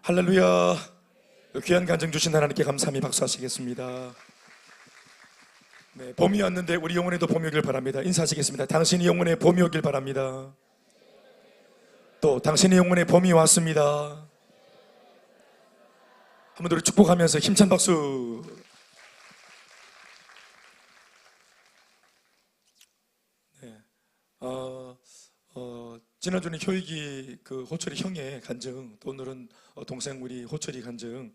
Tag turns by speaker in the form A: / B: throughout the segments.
A: 할렐루야. 귀한 간증 주신 하나님께 감사함이 박수하시겠습니다. 네, 봄이 왔는데 우리 영혼에도 봄이 오길 바랍니다. 인사하시겠습니다. 당신의 영혼에 봄이 오길 바랍니다. 또 당신의 영혼에 봄이 왔습니다. 한번 우리 축복하면서 힘찬 박수. 네. 지난주는 효익이 그 호철이 형의 간증, 또 오늘은 동생 우리 호철이 간증,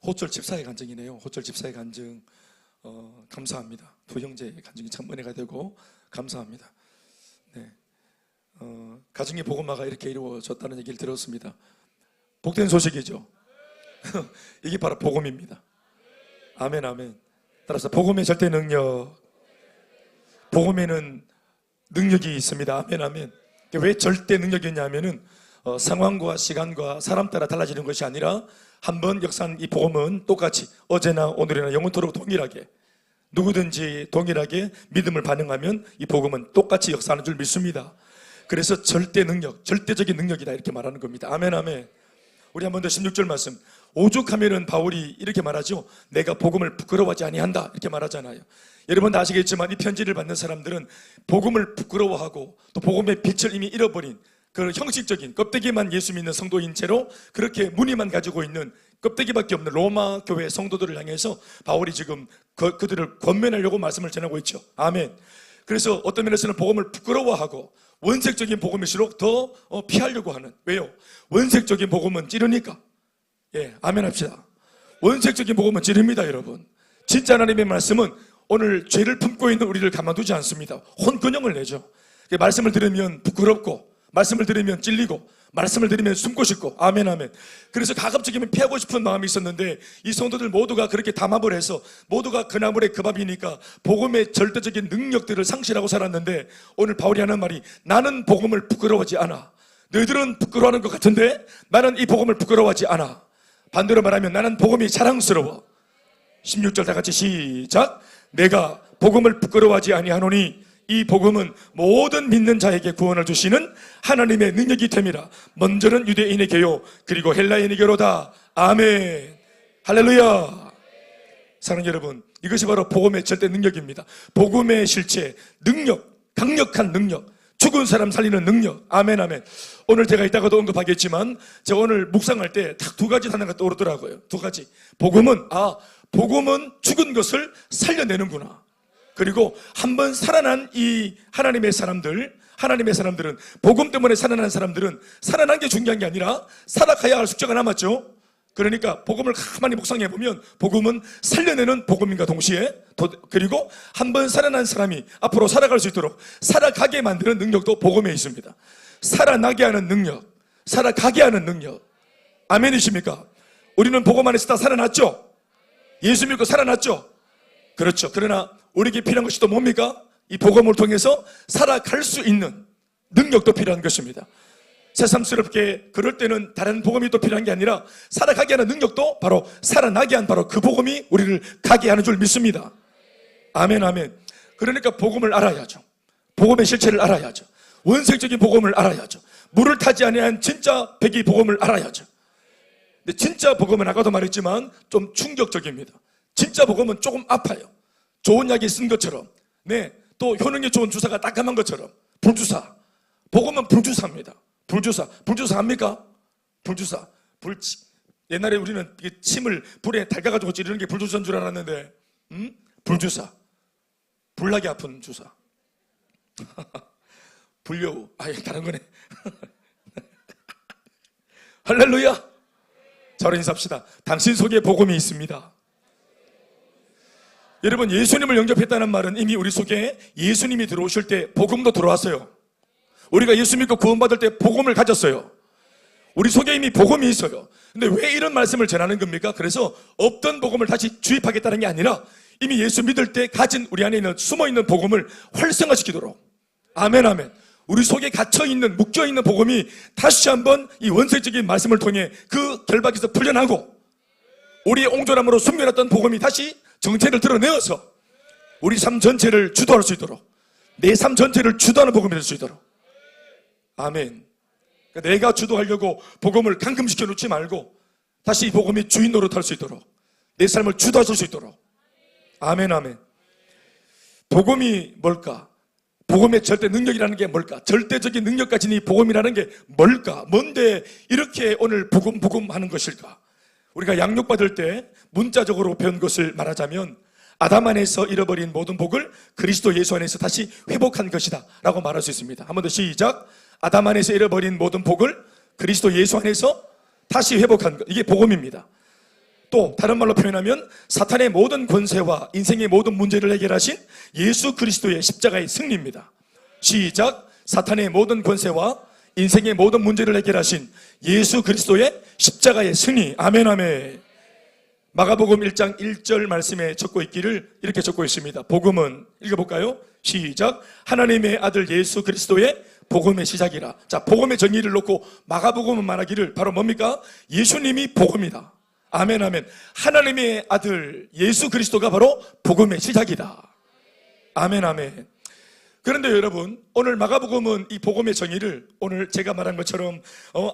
A: 호철 집사의 간증이네요. 호철 집사의 간증, 감사합니다. 두 형제의 간증이 참 은혜가 되고 감사합니다. 네. 가정의 복음화가 이렇게 이루어졌다는 얘기를 들었습니다. 복된 소식이죠. 이게 바로 복음입니다. 아멘, 아멘. 따라서 복음의 절대 능력, 복음에는 능력이 있습니다. 아멘, 아멘. 왜 절대 능력이었냐면은 상황과 시간과 사람 따라 달라지는 것이 아니라 한번 역사한 이 복음은 똑같이 어제나 오늘이나 영원토록 동일하게 누구든지 동일하게 믿음을 반영하면 이 복음은 똑같이 역사하는 줄 믿습니다. 그래서 절대 능력, 절대적인 능력이다 이렇게 말하는 겁니다. 아멘, 아멘. 우리 한 번 더 16절 말씀. 오죽하면은 바울이 이렇게 말하죠. 내가 복음을 부끄러워하지 아니한다 이렇게 말하잖아요. 여러분 다 아시겠지만 이 편지를 받는 사람들은 복음을 부끄러워하고 또 복음의 빛을 이미 잃어버린 그 형식적인 껍데기만 예수 믿는 성도인 채로 그렇게 무늬만 가지고 있는 껍데기밖에 없는 로마 교회 성도들을 향해서 바울이 지금 그들을 권면하려고 말씀을 전하고 있죠. 아멘. 그래서 어떤 면에서는 복음을 부끄러워하고 원색적인 복음일수록 더 피하려고 하는. 왜요? 원색적인 복음은 찌르니까. 예, 아멘 합시다. 원색적인 복음은 찌릅니다, 여러분. 진짜 하나님의 말씀은 오늘 죄를 품고 있는 우리를 가만두지 않습니다. 혼근형을 내죠. 말씀을 들으면 부끄럽고, 말씀을 들으면 찔리고, 말씀을 들으면 숨고 싶고, 아멘, 아멘. 그래서 가급적이면 피하고 싶은 마음이 있었는데 이 성도들 모두가 그렇게 담합을 해서 모두가 그 나물에 그 밥이니까 복음의 절대적인 능력들을 상실하고 살았는데 오늘 바울이 하는 말이 나는 복음을 부끄러워하지 않아. 너희들은 부끄러워하는 것 같은데 나는 이 복음을 부끄러워하지 않아. 반대로 말하면 나는 복음이 자랑스러워. 16절 다 같이 시작. 내가 복음을 부끄러워하지 아니하노니 이 복음은 모든 믿는 자에게 구원을 주시는 하나님의 능력이 됨이라. 먼저는 유대인에게요 그리고 헬라인에게로다. 아멘. 할렐루야. 사랑하는 여러분, 이것이 바로 복음의 절대 능력입니다. 복음의 실체, 능력, 강력한 능력, 죽은 사람 살리는 능력. 아멘, 아멘. 오늘 제가 이따가도 언급하겠지만 제가 오늘 묵상할 때 딱 두 가지 단어가 떠오르더라고요. 두 가지. 복음은 죽은 것을 살려내는구나. 그리고 한번 살아난 이 하나님의 사람들은 복음 때문에 살아난 사람들은 살아난 게 중요한 게 아니라 살아가야 할 숙제가 남았죠. 그러니까 복음을 가만히 묵상해 보면 복음은 살려내는 복음인가 동시에 그리고 한번 살아난 사람이 앞으로 살아갈 수 있도록 살아가게 만드는 능력도 복음에 있습니다. 살아나게 하는 능력, 살아가게 하는 능력. 아멘이십니까? 우리는 복음 안에서 다 살아났죠? 예수 믿고 살아났죠? 그렇죠. 그러나 우리에게 필요한 것이 또 뭡니까? 이 복음을 통해서 살아갈 수 있는 능력도 필요한 것입니다. 새삼스럽게 그럴 때는 다른 복음이 또 필요한 게 아니라 살아가게 하는 능력도 바로 살아나게 한 바로 그 복음이 우리를 가게 하는 줄 믿습니다. 아멘, 아멘. 그러니까 복음을 알아야죠. 복음의 실체를 알아야죠. 원색적인 복음을 알아야죠. 물을 타지 아니한 진짜 백이 복음을 알아야죠. 근데 진짜 복음은 아까도 말했지만 좀 충격적입니다. 진짜 복음은 조금 아파요. 좋은 약이 쓴 것처럼, 네, 또 효능이 좋은 주사가 따끔한 것처럼 불주사. 복음은 불주사입니다. 불주사 합니까? 불주사. 옛날에 우리는 침을 불에 달가가지고 찌르는 게 불주사인 줄 알았는데, 불주사. 불나게 아픈 주사. 불려우. 다른 거네. 할렐루야. 저를 인사합시다. 당신 속에 복음이 있습니다. 여러분, 예수님을 영접했다는 말은 이미 우리 속에 예수님이 들어오실 때 복음도 들어왔어요. 우리가 예수 믿고 구원받을 때 복음을 가졌어요. 우리 속에 이미 복음이 있어요. 근데 왜 이런 말씀을 전하는 겁니까? 그래서 없던 복음을 다시 주입하겠다는 게 아니라 이미 예수 믿을 때 가진 우리 안에 있는 숨어있는 복음을 활성화시키도록. 아멘, 아멘. 우리 속에 갇혀있는, 묶여있는 복음이 다시 한번 이 원색적인 말씀을 통해 그 결박에서 풀려나고 우리의 옹졸함으로 숨겨놨던 복음이 다시 정체를 드러내어서 우리 삶 전체를 주도할 수 있도록, 내 삶 전체를 주도하는 복음이 될 수 있도록. 아멘. 그러니까 내가 주도하려고 복음을 감금시켜 놓지 말고 다시 이 복음이 주인 노릇할 수 있도록, 내 삶을 주도할 수 있도록. 아멘, 아멘. 복음이 뭘까? 복음의 절대 능력이라는 게 뭘까? 절대적인 능력 가진 이 복음이라는 게 뭘까? 뭔데 이렇게 오늘 복음 하는 것일까? 우리가 양육받을 때 문자적으로 배운 것을 말하자면 아담 안에서 잃어버린 모든 복을 그리스도 예수 안에서 다시 회복한 것이다 라고 말할 수 있습니다. 한 번 더 시작. 아담 안에서 잃어버린 모든 복을 그리스도 예수 안에서 다시 회복한 것, 이게 복음입니다. 또 다른 말로 표현하면 사탄의 모든 권세와 인생의 모든 문제를 해결하신 예수 그리스도의 십자가의 승리입니다. 시작. 사탄의 모든 권세와 인생의 모든 문제를 해결하신 예수 그리스도의 십자가의 승리. 아멘, 아멘. 마가복음 1장 1절 말씀에 적고 있기를 이렇게 적고 있습니다. 복음은, 읽어볼까요? 시작. 하나님의 아들 예수 그리스도의 복음의 시작이라. 자, 복음의 정의를 놓고 마가복음은 말하기를 바로 뭡니까? 예수님이 복음이다. 아멘, 아멘. 하나님의 아들 예수 그리스도가 바로 복음의 시작이다. 아멘, 아멘. 그런데 여러분, 오늘 마가복음은 이 복음의 정의를 오늘 제가 말한 것처럼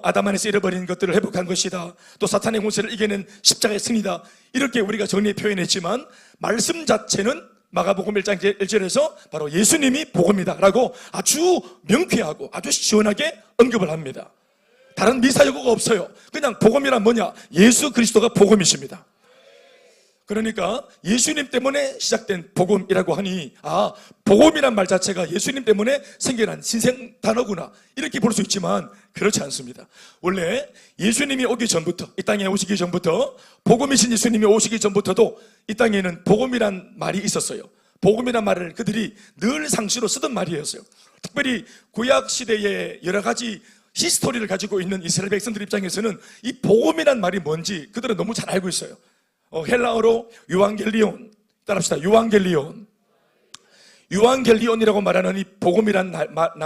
A: 아담 안에서 잃어버린 것들을 회복한 것이다, 또 사탄의 권세를 이겨낸 십자가의 승리다, 이렇게 우리가 정리해 표현했지만 말씀 자체는 마가복음 1장 1절에서 바로 예수님이 복음이다 라고 아주 명쾌하고 아주 시원하게 언급을 합니다. 다른 미사여구가 없어요. 그냥 복음이란 뭐냐? 예수 그리스도가 복음이십니다. 그러니까 예수님 때문에 시작된 복음이라고 하니, 아, 복음이란 말 자체가 예수님 때문에 생겨난 신생 단어구나, 이렇게 볼 수 있지만 그렇지 않습니다. 원래 예수님이 오기 전부터, 이 땅에 오시기 전부터, 복음이신 예수님이 오시기 전부터도 이 땅에는 복음이란 말이 있었어요. 복음이란 말을 그들이 늘 상시로 쓰던 말이었어요. 특별히 구약 시대의 여러 가지 히스토리를 가지고 있는 이스라엘 백성들 입장에서는 이 복음이란 말이 뭔지 그들은 너무 잘 알고 있어요. 헬라어로 유앙겔리온, 따라합시다. 유앙겔리온이라고 말하는 이 복음이란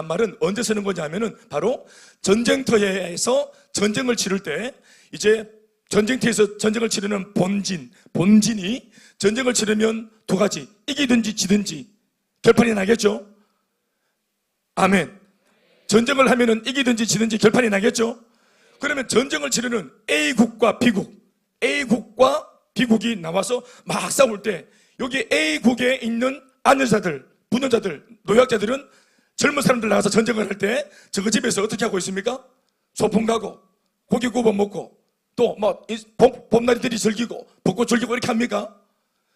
A: 말은 언제 쓰는 거냐 하면은 바로 전쟁터에서 전쟁을 치를 때, 이제 전쟁터에서 전쟁을 치르는 본진이 전쟁을 치르면 두 가지, 이기든지 지든지 결판이 나겠죠. 아멘. 전쟁을 하면은 이기든지 지든지 결판이 나겠죠. 그러면 전쟁을 치르는 A국과 A국과 B국이 나와서 막 싸울 때, 여기 A국에 있는 안여자들, 부녀자들, 노약자들은 젊은 사람들 나가서 전쟁을 할 때 저거 집에서 어떻게 하고 있습니까? 소풍 가고 고기 구워 먹고 또 뭐 봄나리들이 즐기고 벚꽃 즐기고 이렇게 합니까?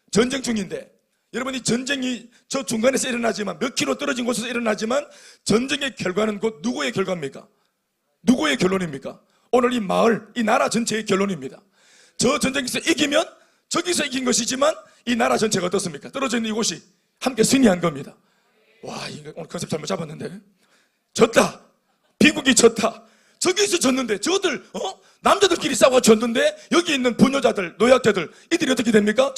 A: 전쟁 중인데, 여러분이 전쟁이 저 중간에서 일어나지만, 몇 킬로 떨어진 곳에서 일어나지만 전쟁의 결과는 곧 누구의 결과입니까? 누구의 결론입니까? 오늘 이 마을, 이 나라 전체의 결론입니다. 저 전쟁에서 이기면 저기서 이긴 것이지만 이 나라 전체가 어떻습니까? 떨어져 있는 이곳이 함께 승리한 겁니다. 와, 이거 오늘 컨셉 잘못 잡았는데. 졌다. 비국이 졌다. 저기서 졌는데, 저들 남자들끼리 싸워 졌는데 여기 있는 부녀자들, 노약자들, 이들이 어떻게 됩니까?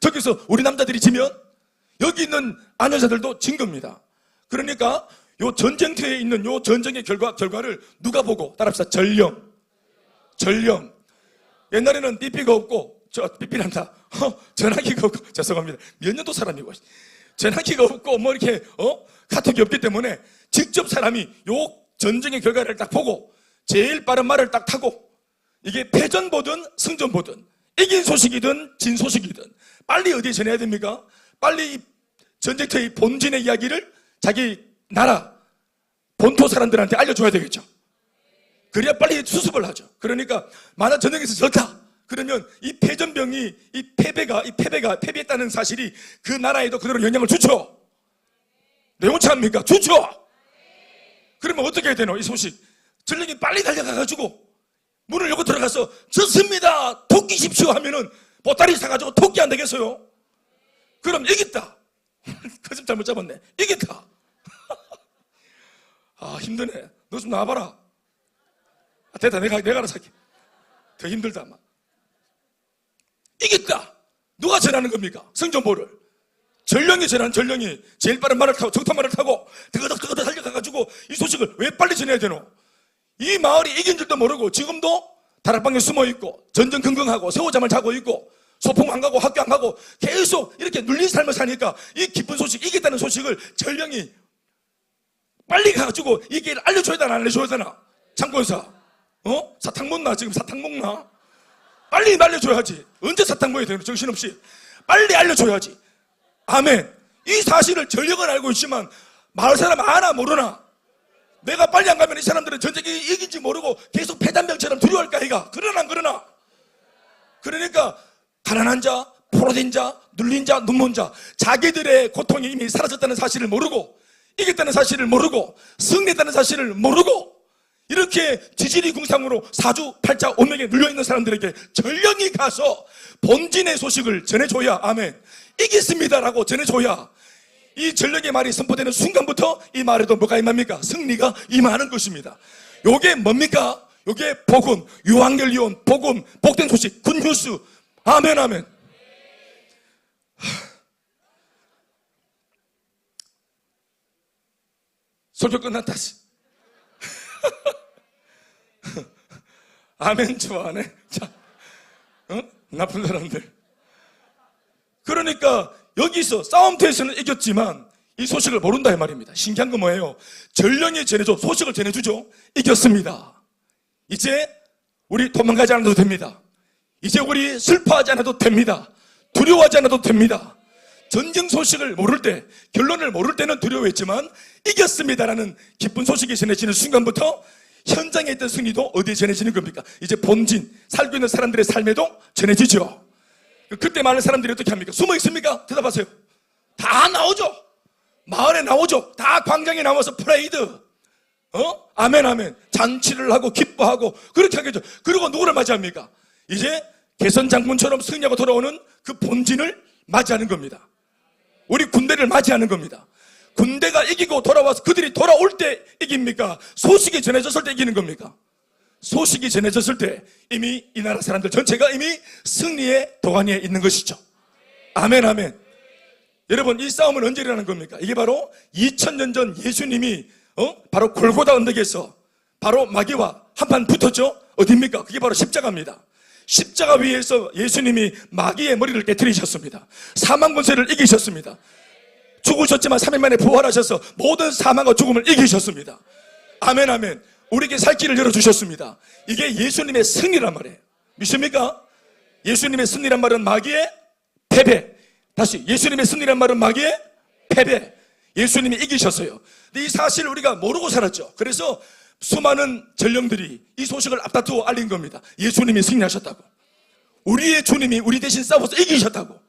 A: 저기서 우리 남자들이 지면 여기 있는 아녀자들도 진 겁니다. 그러니까 요 전쟁터에 있는 요 전쟁의 결과를 누가 보고? 따라합시다. 전령. 옛날에는 삐삐가 없고, 삐삐란다. 전화기가 없고, 죄송합니다. 몇 년도 사람이고, 전화기가 없고, 뭐 이렇게, 카톡이 없기 때문에 직접 사람이 요 전쟁의 결과를 딱 보고, 제일 빠른 말을 딱 타고, 이게 패전 보든 승전 보든, 이긴 소식이든 진 소식이든, 빨리 어디에 전해야 됩니까? 빨리 이 전쟁터의 본진의 이야기를 자기 나라, 본토 사람들한테 알려줘야 되겠죠. 그래야 빨리 수습을 하죠. 그러니까 만약 전쟁에서 졌다 그러면 이 패전병이, 이 패배가 패배했다는 사실이 그 나라에도 그대로 영향을 주죠. 내용치 않습니까? 주죠. 그러면 어떻게 해야 되노? 이 소식 전령이 빨리 달려가가지고 문을 열고 들어가서 졌습니다, 토끼십시오 하면은 보따리 사가지고 토끼 안 되겠어요? 그럼 이겼다. 거짓 잘못 잡았네. 이겼다. 아, 힘드네. 너 좀 나와봐라. 됐다. 내가 알아서 할게. 더 힘들다. 막. 이겼다. 누가 전하는 겁니까? 성전보를. 전령이 전하는, 전령이 제일 빠른 말을 타고, 정탐말을 타고 드거덕 달려가가지고 이 소식을 왜 빨리 전해야 되노? 이 마을이 이긴 줄도 모르고 지금도 다락방에 숨어 있고 전전긍긍하고 새우잠을 자고 있고 소풍 안 가고 학교 안 가고 계속 이렇게 눌린 삶을 사니까 이 기쁜 소식, 이겼다는 소식을 전령이 빨리 가가지고 이게 알려줘야 되나 안 알려줘야 되나? 장권사, 사탕 먹나? 지금 사탕 먹나? 빨리 알려줘야지. 언제 사탕 먹어야 되나? 정신없이 빨리 알려줘야지. 아멘. 이 사실을 전령은 알고 있지만 마을 사람 아나 모르나? 내가 빨리 안 가면 이 사람들은 전쟁이 이긴지 모르고 계속 폐단병처럼 두려워할까 이가? 그러나 안 그러나? 그러니까 가난한 자, 포로된 자, 눌린 자, 눈먼 자, 자기들의 고통이 이미 사라졌다는 사실을 모르고 이겼다는 사실을 모르고 승리했다는 사실을 모르고 이렇게 지지리 궁상으로 사주, 팔자, 오명에 눌려있는 사람들에게 전령이 가서 본진의 소식을 전해줘야, 아멘, 이겼습니다라고 전해줘야 이 전령의 말이 선포되는 순간부터 이 말에도 뭐가 임합니까? 승리가 임하는 것입니다. 요게 뭡니까? 요게 복음, 유앙겔리온, 복음, 복된 소식, 굿뉴스. 아멘, 아멘. 설교 끝났다. 아멘 좋아하네. 자, 나쁜 사람들. 그러니까 여기서 싸움터에서는 이겼지만 이 소식을 모른다 이 말입니다. 신기한 건 뭐예요? 전령이 전해줘, 소식을 전해주죠. 이겼습니다. 이제 우리 도망가지 않아도 됩니다. 이제 우리 슬퍼하지 않아도 됩니다. 두려워하지 않아도 됩니다. 전쟁 소식을 모를 때, 결론을 모를 때는 두려워했지만 이겼습니다라는 기쁜 소식이 전해지는 순간부터 현장에 있던 승리도 어디에 전해지는 겁니까? 이제 본진, 살고 있는 사람들의 삶에도 전해지죠. 그때 많은 사람들이 어떻게 합니까? 숨어 있습니까? 대답하세요. 다 나오죠. 마을에 나오죠. 다 광장에 나와서 프레이드, 아멘 아멘, 잔치를 하고 기뻐하고 그렇게 하겠죠. 그리고 누구를 맞이합니까? 이제 개선 장군처럼 승리하고 돌아오는 그 본진을 맞이하는 겁니다. 우리 군대를 맞이하는 겁니다. 군대가 이기고 돌아와서 그들이 돌아올 때 이깁니까? 소식이 전해졌을 때 이기는 겁니까? 소식이 전해졌을 때 이미 이 나라 사람들 전체가 이미 승리의 도가니에 있는 것이죠. 아멘 아멘. 여러분, 이 싸움은 언제 일어나는 겁니까? 이게 바로 2000년 전 예수님이 바로 골고다 언덕에서 바로 마귀와 한판 붙었죠. 어디입니까? 그게 바로 십자가입니다. 십자가 위에서 예수님이 마귀의 머리를 깨뜨리셨습니다. 사망 권세를 이기셨습니다. 죽으셨지만 3일 만에 부활하셔서 모든 사망과 죽음을 이기셨습니다. 아멘 아멘. 우리에게 살 길을 열어주셨습니다. 이게 예수님의 승리란 말이에요. 믿습니까? 예수님의 승리란 말은 마귀의 패배. 다시, 예수님의 승리란 말은 마귀의 패배. 예수님이 이기셨어요. 근데 이 사실을 우리가 모르고 살았죠. 그래서 수많은 전령들이 이 소식을 앞다투어 알린 겁니다. 예수님이 승리하셨다고. 우리의 주님이 우리 대신 싸워서 이기셨다고.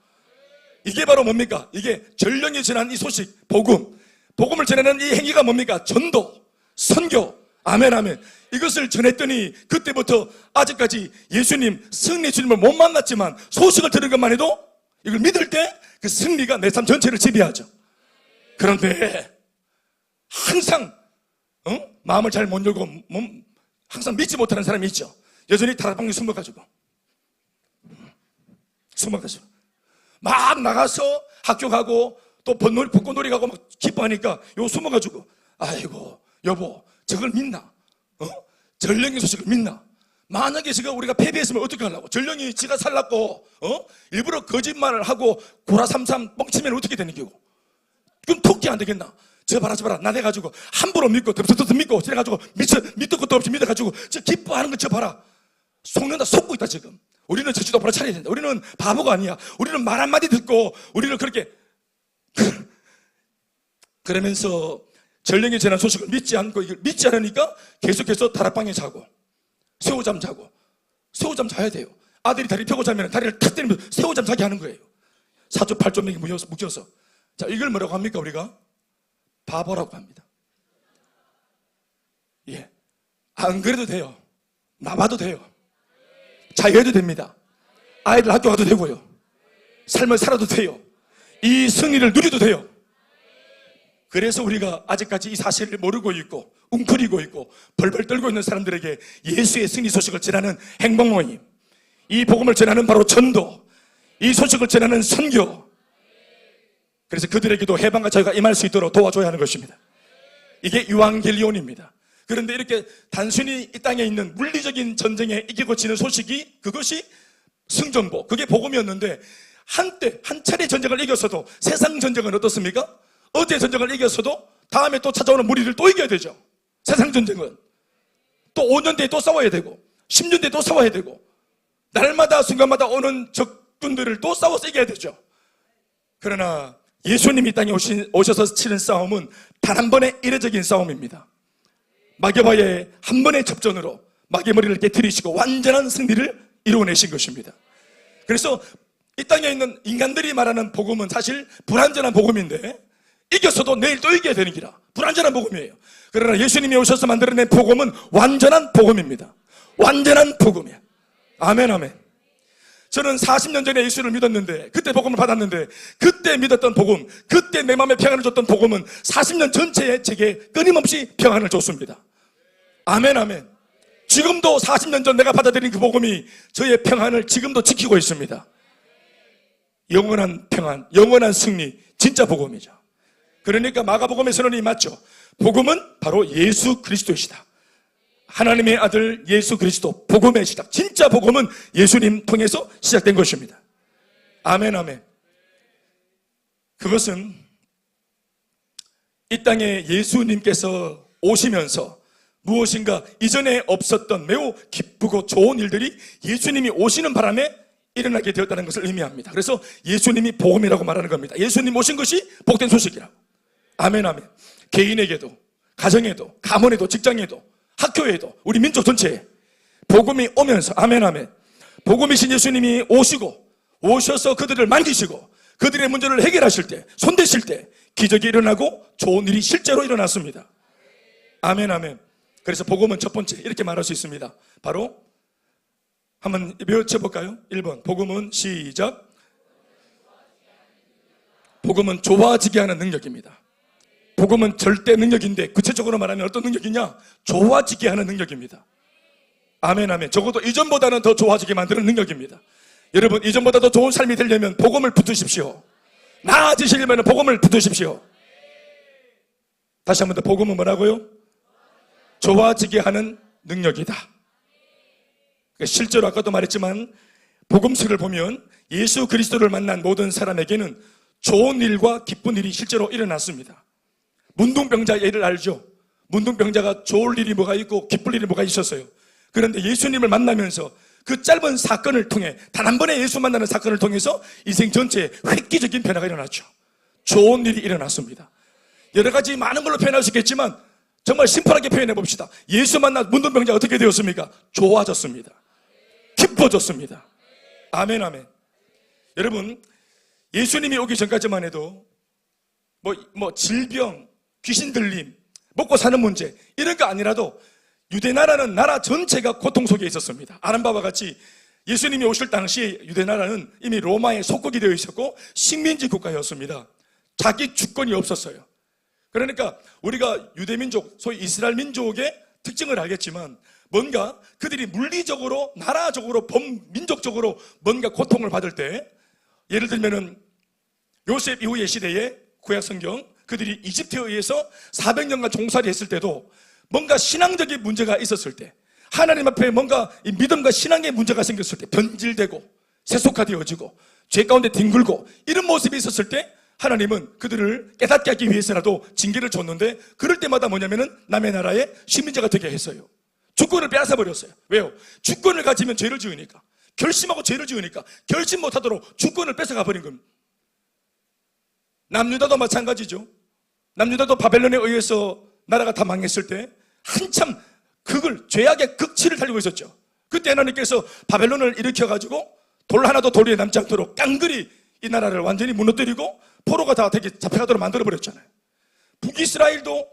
A: 이게 바로 뭡니까? 이게 전령이 전한 이 소식, 복음. 복음을 전하는 이 행위가 뭡니까? 전도, 선교. 아멘 아멘. 이것을 전했더니 그때부터 아직까지 예수님, 승리 주님을 못 만났지만 소식을 들은 것만 해도 이걸 믿을 때 그 승리가 내 삶 전체를 지배하죠. 그런데 항상 마음을 잘 못 열고 항상 믿지 못하는 사람이 있죠. 여전히 다락방에 숨어가지고 막 나가서 학교 가고 또 벚꽃놀이 가고 막 기뻐하니까 요 숨어가지고, 아이고 여보 저걸 믿나? 전령의 소식을 믿나? 만약에 지가 우리가 패배했으면 어떻게 하려고? 전령이 지가 살랐고 일부러 거짓말을 하고 고라삼삼 뻥치면 어떻게 되는 거고? 그럼 토끼 안 되겠나? 저 봐라 나 돼가지고 함부로 믿고 덥석덥석 믿고 저래가지고 밑도 것도 없이 믿어가지고 저 기뻐하는 거 저 봐라. 속는다, 속고 있다 지금. 우리는 저지도 바로 차려야 된다. 우리는 바보가 아니야. 우리는 말 한마디 듣고 우리를 그렇게 그러면서 전령이 전한 소식을 믿지 않고 이걸 믿지 않으니까 계속해서 다락방에 자고 새우잠 자고. 새우잠 자야 돼요. 아들이 다리 펴고 자면 다리를 탁 때리면서 새우잠 자게 하는 거예요. 사주 팔조명이 묶여서. 자, 이걸 뭐라고 합니까? 우리가 바보라고 합니다. 예, 안 그래도 돼요. 나봐도 돼요. 자유해도 됩니다. 아이들 학교 가도 되고요. 삶을 살아도 돼요. 이 승리를 누려도 돼요. 그래서 우리가 아직까지 이 사실을 모르고 있고 웅크리고 있고 벌벌 떨고 있는 사람들에게 예수의 승리 소식을 전하는 행복 모임, 이 복음을 전하는 바로 전도, 이 소식을 전하는 선교, 그래서 그들에게도 해방과 자유가 임할 수 있도록 도와줘야 하는 것입니다. 이게 유앙겔리온입니다. 그런데 이렇게 단순히 이 땅에 있는 물리적인 전쟁에 이기고 지는 소식이, 그것이 승전보, 그게 복음이었는데, 한때 한 차례 전쟁을 이겼어도 세상 전쟁은 어떻습니까? 어제 전쟁을 이겼어도 다음에 또 찾아오는 무리를 또 이겨야 되죠. 세상 전쟁은 또 5년 뒤에 또 싸워야 되고 10년 뒤에 또 싸워야 되고 날마다 순간마다 오는 적군들을 또 싸워서 이겨야 되죠. 그러나 예수님이 이 땅에 오셔서 치는 싸움은 단 한 번의 이례적인 싸움입니다. 마귀와의 한 번의 접전으로 마귀의 머리를 깨트리시고 완전한 승리를 이루어내신 것입니다. 그래서 이 땅에 있는 인간들이 말하는 복음은 사실 불완전한 복음인데, 이겼어도 내일 또 이겨야 되는 기라 불완전한 복음이에요. 그러나 예수님이 오셔서 만들어낸 복음은 완전한 복음입니다. 완전한 복음이야. 아멘, 아멘. 저는 40년 전에 예수를 믿었는데, 그때 복음을 받았는데, 그때 믿었던 복음, 그때 내 마음에 평안을 줬던 복음은 40년 전체에 제게 끊임없이 평안을 줬습니다. 아멘, 아멘. 지금도 40년 전 내가 받아들인 그 복음이 저의 평안을 지금도 지키고 있습니다. 영원한 평안, 영원한 승리, 진짜 복음이죠. 그러니까 마가복음의 선언이 맞죠. 복음은 바로 예수 그리스도이시다. 하나님의 아들 예수 그리스도, 복음의 시작. 진짜 복음은 예수님 통해서 시작된 것입니다. 아멘, 아멘. 그것은 이 땅에 예수님께서 오시면서 무엇인가 이전에 없었던 매우 기쁘고 좋은 일들이 예수님이 오시는 바람에 일어나게 되었다는 것을 의미합니다. 그래서 예수님이 복음이라고 말하는 겁니다. 예수님 오신 것이 복된 소식이라고. 아멘, 아멘. 개인에게도, 가정에도, 가문에도, 직장에도, 학교에도, 우리 민족 전체에 복음이 오면서, 아멘, 아멘. 복음이신 예수님이 오셔서 그들을 만지시고 그들의 문제를 해결하실 때, 손대실 때 기적이 일어나고 좋은 일이 실제로 일어났습니다. 아멘, 아멘. 그래서 복음은 첫 번째 이렇게 말할 수 있습니다. 바로 한번 외쳐볼까요? 1번 복음은 시작. 복음은 좋아지게 하는 능력입니다. 복음은 절대 능력인데 구체적으로 말하면 어떤 능력이냐? 좋아지게 하는 능력입니다. 아멘, 아멘. 적어도 이전보다는 더 좋아지게 만드는 능력입니다. 여러분, 이전보다 더 좋은 삶이 되려면 복음을 붙드십시오. 나아지시려면 복음을 붙드십시오. 다시 한 번 더, 복음은 뭐라고요? 좋아지게 하는 능력이다. 실제로 아까도 말했지만 복음서를 보면 예수 그리스도를 만난 모든 사람에게는 좋은 일과 기쁜 일이 실제로 일어났습니다. 문둥병자 예를 알죠? 문둥병자가 좋을 일이 뭐가 있고 기쁠 일이 뭐가 있었어요. 그런데 예수님을 만나면서 그 짧은 사건을 통해, 단 한 번의 예수 만나는 사건을 통해서 인생 전체에 획기적인 변화가 일어났죠. 좋은 일이 일어났습니다. 여러 가지 많은 걸로 표현할 수 있겠지만 정말 심플하게 표현해 봅시다. 예수 만난 문둥병자가 어떻게 되었습니까? 좋아졌습니다. 기뻐졌습니다. 아멘, 아멘. 여러분, 예수님이 오기 전까지만 해도 질병, 귀신 들림, 먹고 사는 문제 이런 거 아니라도 유대나라는 나라 전체가 고통 속에 있었습니다. 아는 바와 같이 예수님이 오실 당시에 유대나라는 이미 로마의 속국이 되어 있었고 식민지 국가였습니다. 자기 주권이 없었어요. 그러니까 우리가 유대민족, 소위 이스라엘 민족의 특징을 알겠지만 뭔가 그들이 물리적으로, 나라적으로, 범민족적으로 뭔가 고통을 받을 때, 예를 들면은 요셉 이후의 시대에 구약성경, 그들이 이집트에 의해서 400년간 종살이 했을 때도 뭔가 신앙적인 문제가 있었을 때, 하나님 앞에 뭔가 이 믿음과 신앙의 문제가 생겼을 때 변질되고 세속화되어지고 죄 가운데 뒹굴고 이런 모습이 있었을 때 하나님은 그들을 깨닫게 하기 위해서라도 징계를 줬는데, 그럴 때마다 뭐냐면은 남의 나라의 식민자가 되게 했어요. 주권을 빼앗아 버렸어요. 왜요? 주권을 가지면 죄를 지으니까, 결심하고 죄를 지으니까 결심 못하도록 주권을 뺏어가 버린 겁니다. 남유다도 마찬가지죠. 남유다도 바벨론에 의해서 나라가 다 망했을 때 한참 그걸 죄악의 극치를 달리고 있었죠. 그때 하나님께서 바벨론을 일으켜가지고 돌 하나도 돌 위에 남지 않도록 깡그리 이 나라를 완전히 무너뜨리고 포로가 다 되게 잡혀가도록 만들어버렸잖아요. 북이스라엘도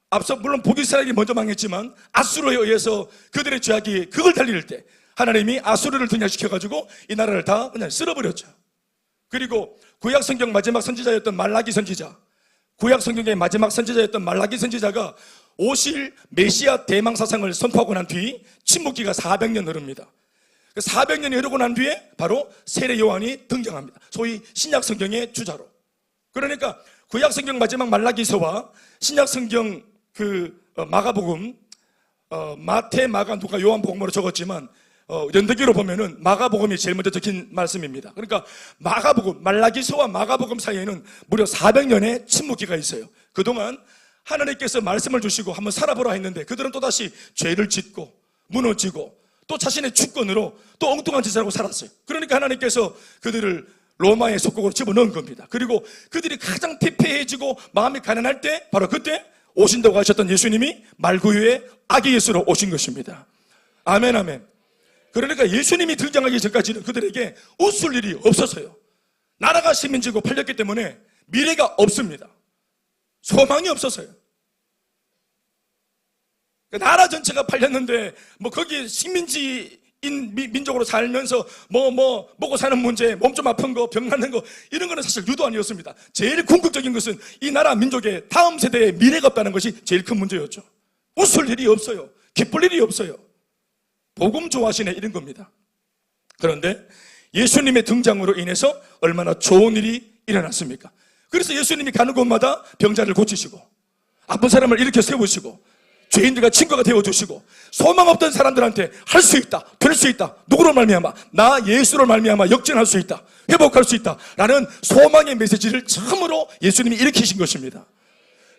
A: 앞서 물론 북이스라엘이 먼저 망했지만 아수르에 의해서 그들의 죄악이 극을 달릴 때 하나님이 아수르를 등장시켜가지고 이 나라를 다 그냥 쓸어버렸죠. 그리고 구약성경 마지막 선지자였던 말라기 선지자, 구약성경의 마지막 선지자였던 말라기 선지자가 오실 메시아 대망사상을 선포하고 난 뒤 침묵기가 400년 흐릅니다. 400년이 흐르고 난 뒤에 바로 세례 요한이 등장합니다. 소위 신약성경의 주자로. 그러니까 구약성경 마지막 말라기서와 신약성경 마가복음, 마태, 마가, 누가, 요한복음으로 적었지만 연대기로 보면은 마가복음이 제일 먼저 적힌 말씀입니다. 그러니까 마가복음, 말라기서와 마가복음 사이에는 무려 400년의 침묵기가 있어요. 그동안 하나님께서 말씀을 주시고 한번 살아보라 했는데 그들은 또다시 죄를 짓고 무너지고 또 자신의 주권으로 또 엉뚱한 짓을 하고 살았어요. 그러니까 하나님께서 그들을 로마의 속국으로 집어넣은 겁니다. 그리고 그들이 가장 피폐해지고 마음이 가난할 때 바로 그때 오신다고 하셨던 예수님이 말구유의 아기 예수로 오신 것입니다. 아멘, 아멘. 그러니까 예수님이 등장하기 전까지는 그들에게 웃을 일이 없었어요. 나라가 식민지고 팔렸기 때문에 미래가 없습니다. 소망이 없었어요. 나라 전체가 팔렸는데 거기 식민지인 민족으로 살면서 먹고 사는 문제, 몸 좀 아픈 거, 병 낫는 거 이런 거는 사실 유도 아니었습니다. 제일 궁극적인 것은 이 나라 민족의 다음 세대에 미래가 없다는 것이 제일 큰 문제였죠. 웃을 일이 없어요. 기쁠 일이 없어요. 복음 좋아하시네 이런 겁니다. 그런데 예수님의 등장으로 인해서 얼마나 좋은 일이 일어났습니까? 그래서 예수님이 가는 곳마다 병자를 고치시고 아픈 사람을 일으켜 세우시고 죄인들과 친구가 되어주시고 소망 없던 사람들한테 할 수 있다, 될 수 있다, 누구로 말미암아? 나 예수로 말미암아 역전할 수 있다, 회복할 수 있다 라는 소망의 메시지를 처음으로 예수님이 일으키신 것입니다.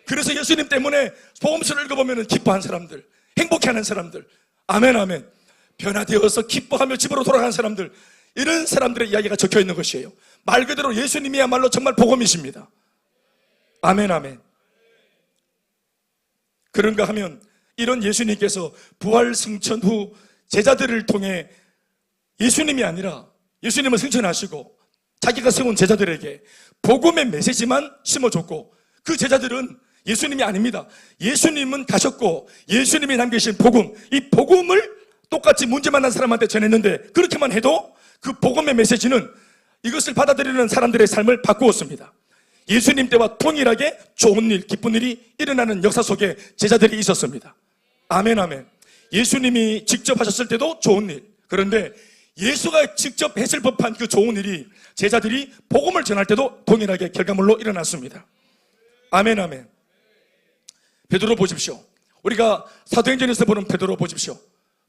A: 그래서 예수님 때문에 복음서를 읽어보면 기뻐한 사람들, 행복해하는 사람들, 아멘, 아멘, 변화되어서 기뻐하며 집으로 돌아가는 사람들, 이런 사람들의 이야기가 적혀있는 것이에요. 말 그대로 예수님이야말로 정말 복음이십니다. 아멘, 아멘. 그런가 하면 이런 예수님께서 부활 승천 후 제자들을 통해 예수님이 아니라 예수님을 승천하시고 자기가 세운 제자들에게 복음의 메시지만 심어줬고 그 제자들은 예수님이 아닙니다. 예수님은 가셨고 예수님이 남기신 복음, 이 복음을 똑같이 문제 만난 사람한테 전했는데 그렇게만 해도 그 복음의 메시지는 이것을 받아들이는 사람들의 삶을 바꾸었습니다. 예수님 때와 동일하게 좋은 일, 기쁜 일이 일어나는 역사 속에 제자들이 있었습니다. 아멘, 아멘. 예수님이 직접 하셨을 때도 좋은 일, 그런데 예수가 직접 했을 법한 그 좋은 일이 제자들이 복음을 전할 때도 동일하게 결과물로 일어났습니다. 아멘, 아멘. 베드로 보십시오. 우리가 사도행전에서 보는 베드로 보십시오.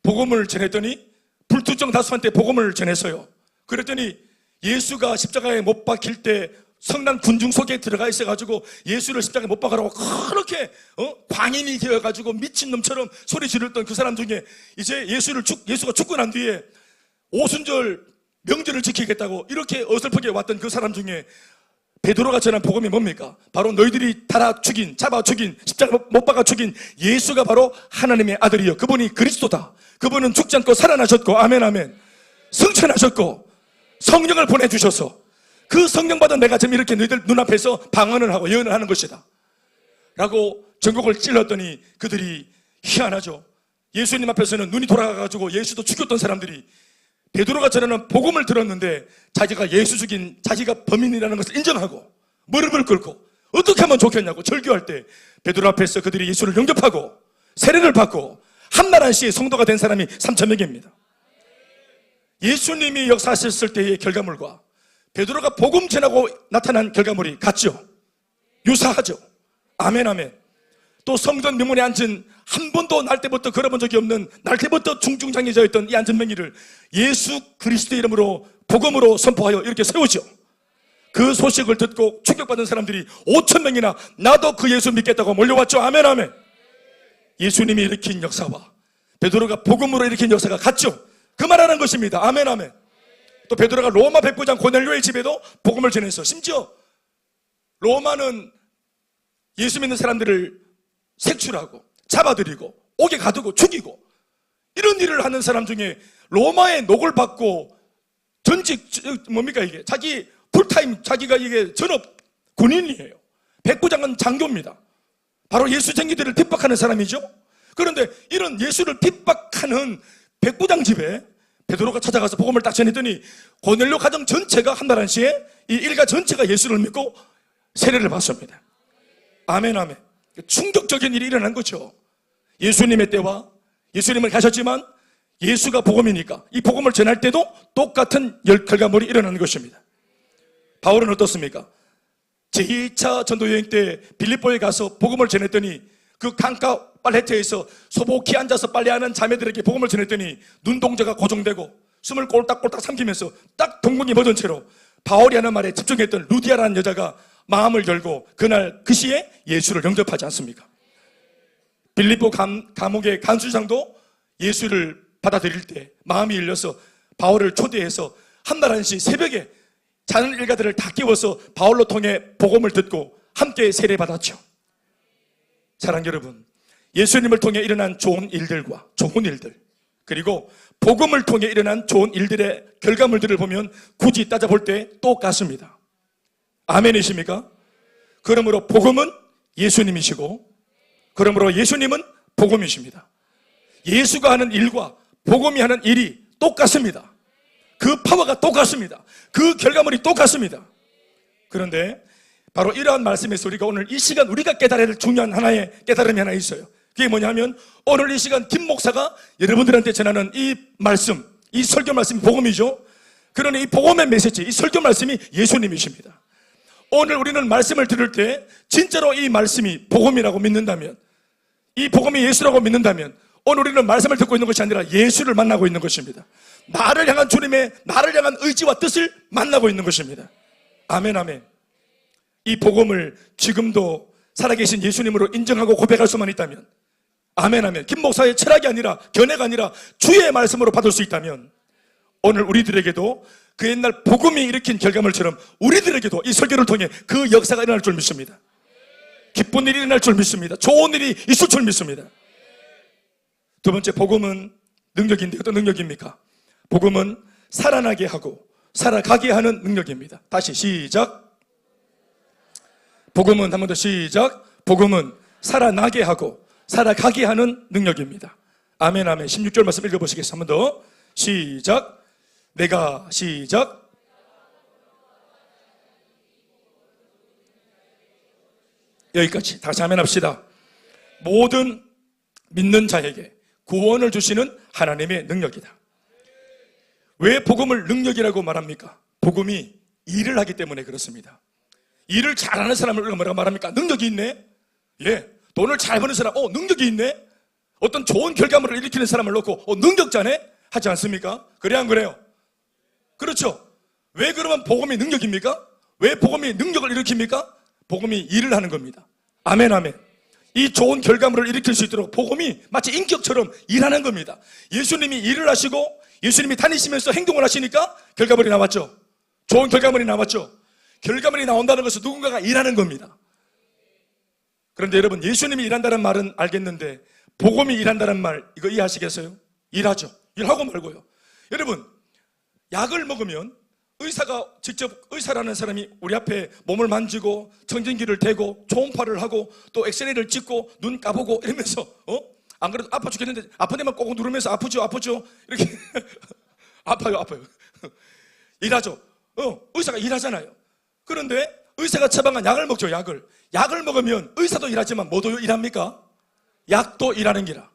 A: 복음을 전했더니 불투정 다수한테 복음을 전했어요. 그랬더니 예수가 십자가에 못 박힐 때 성난 군중 속에 들어가 있어가지고 예수를 십자가에 못 박으라고 그렇게 광인이 되어가지고 미친놈처럼 소리 지르던 그 사람 중에 이제 예수가 죽고 난 뒤에 오순절 명절을 지키겠다고 이렇게 어설프게 왔던 그 사람 중에 베드로가 전한 복음이 뭡니까? 바로 너희들이 잡아 죽인 십자가 못 박아 죽인 예수가 바로 하나님의 아들이요, 그분이 그리스도다, 그분은 죽지 않고 살아나셨고, 아멘, 아멘, 승천하셨고 성령을 보내주셔서 그 성령 받은 내가 지금 이렇게 너희들 눈앞에서 방언을 하고 예언을 하는 것이다 라고 전곡을 찔렀더니 그들이 희한하죠. 예수님 앞에서는 눈이 돌아가가지고 예수도 죽였던 사람들이 베드로가 전하는 복음을 들었는데 자기가 예수 죽인 자기가 범인이라는 것을 인정하고 무릎을 꿇고 어떻게 하면 좋겠냐고 절규할 때 베드로 앞에서 그들이 예수를 영접하고 세례를 받고 한날 시에 성도가 된 사람이 3,000명입니다. 예수님이 역사하셨을 때의 결과물과 베드로가 복음 전하고 나타난 결과물이 같죠? 유사하죠? 아멘, 아멘. 또 성전 명문에 앉은 한 번도 날 때부터 걸어본 적이 없는 날 때부터 중증장애자였던 이 안전뱅이를 예수 그리스도의 이름으로 복음으로 선포하여 이렇게 세우죠. 그 소식을 듣고 충격받은 사람들이 5,000명이나 나도 그 예수 믿겠다고 몰려왔죠. 아멘, 아멘. 예수님이 일으킨 역사와 베드로가 복음으로 일으킨 역사가 같죠. 그 말하는 것입니다. 아멘, 아멘. 또 베드로가 로마 백부장 고넬료의 집에도 복음을 전했어. 심지어 로마는 예수 믿는 사람들을 색출하고 잡아들이고 옥에 가두고 죽이고 이런 일을 하는 사람 중에 로마의 녹을 받고 전직 뭡니까 이게 자기 풀타임 자기가 이게 전업 군인이에요. 백부장은 장교입니다. 바로 예수 쟁기들을 핍박하는 사람이죠. 그런데 이런 예수를 핍박하는 백부장 집에 베드로가 찾아가서 복음을 딱 전했더니 고넬료 가정 전체가 한날 한시에 이 일가 전체가 예수를 믿고 세례를 받습니다. 아멘, 아멘. 충격적인 일이 일어난 거죠. 예수님의 때와 예수님을 가셨지만 예수가 복음이니까 이 복음을 전할 때도 똑같은 결과물이 일어나는 것입니다. 바울은 어떻습니까? 제2차 전도여행 때 빌립보에 가서 복음을 전했더니 그 강가 빨래터에서 소복히 앉아서 빨래하는 자매들에게 복음을 전했더니 눈동자가 고정되고 숨을 꼴딱꼴딱 삼키면서 딱 동공이 멎은 채로 바울이 하는 말에 집중했던 루디아라는 여자가 마음을 열고 그날 그 시에 예수를 영접하지 않습니까? 빌립보 감옥의 간수장도 예수를 받아들일 때 마음이 열려서 바울을 초대해서 한날 한시 새벽에 자는 일가들을 다 깨워서 바울로 통해 복음을 듣고 함께 세례받았죠. 사랑하는 여러분, 예수님을 통해 일어난 좋은 일들과 좋은 일들, 그리고 복음을 통해 일어난 좋은 일들의 결과물들을 보면 굳이 따져볼 때 똑같습니다. 아멘이십니까? 그러므로 복음은 예수님이시고, 그러므로 예수님은 복음이십니다. 예수가 하는 일과 복음이 하는 일이 똑같습니다. 그 파워가 똑같습니다. 그 결과물이 똑같습니다. 그런데 바로 이러한 말씀에서 우리가 오늘 이 시간 우리가 깨달아야 할 중요한 하나의 깨달음이 하나 있어요. 그게 뭐냐면 오늘 이 시간 김 목사가 여러분들한테 전하는 이 말씀, 이 설교 말씀이 복음이죠. 그러니 이 복음의 메시지, 이 설교 말씀이 예수님이십니다. 오늘 우리는 말씀을 들을 때 진짜로 이 말씀이 복음이라고 믿는다면, 이 복음이 예수라고 믿는다면 오늘 우리는 말씀을 듣고 있는 것이 아니라 예수를 만나고 있는 것입니다. 나를 향한 주님의 나를 향한 의지와 뜻을 만나고 있는 것입니다. 아멘, 아멘. 이 복음을 지금도 살아계신 예수님으로 인정하고 고백할 수만 있다면, 아멘, 아멘. 김 목사의 철학이 아니라 견해가 아니라 주의 말씀으로 받을 수 있다면 오늘 우리들에게도 그 옛날 복음이 일으킨 결과물처럼 우리들에게도 이 설교를 통해 그 역사가 일어날 줄 믿습니다. 기쁜 일이 일어날 줄 믿습니다. 좋은 일이 있을 줄 믿습니다. 두 번째, 복음은 능력인데 어떤 능력입니까? 복음은 살아나게 하고 살아가게 하는 능력입니다. 다시 시작. 복음은 한 번 더 시작. 복음은 살아나게 하고 살아가게 하는 능력입니다. 아멘, 아멘. 16절 말씀 읽어보시겠습니다. 한 번 더 시작. 내가 시작. 여기까지 다시 아멘 합시다. 모든 믿는 자에게 구원을 주시는 하나님의 능력이다. 왜 복음을 능력이라고 말합니까? 복음이 일을 하기 때문에 그렇습니다. 일을 잘하는 사람을 우리가 뭐라고 말합니까? 능력이 있네. 예, 돈을 잘 버는 사람, 능력이 있네. 어떤 좋은 결과물을 일으키는 사람을 놓고 능력자네 하지 않습니까? 그래 안 그래요? 그렇죠. 왜 그러면 복음이 능력입니까? 왜 복음이 능력을 일으킵니까? 복음이 일을 하는 겁니다. 아멘, 아멘. 이 좋은 결과물을 일으킬 수 있도록 복음이 마치 인격처럼 일하는 겁니다. 예수님이 일을 하시고 예수님이 다니시면서 행동을 하시니까 결과물이 나왔죠. 좋은 결과물이 나왔죠. 결과물이 나온다는 것은 누군가가 일하는 겁니다. 그런데 여러분, 예수님이 일한다는 말은 알겠는데 복음이 일한다는 말 이거 이해하시겠어요? 일하죠. 일하고 말고요. 여러분, 약을 먹으면 의사가 직접, 의사라는 사람이 우리 앞에 몸을 만지고 청진기를 대고 초음파를 하고 또 엑스레이를 찍고 눈 까보고 이러면서 안 그래도 아파 죽겠는데 아픈 데만 꼭 누르면서 아프죠 이렇게 아파요 일하죠. 의사가 일하잖아요. 그런데 의사가 처방한 약을 먹죠. 약을 먹으면 의사도 일하지만 뭐도 일합니까? 약도 일하는 기라.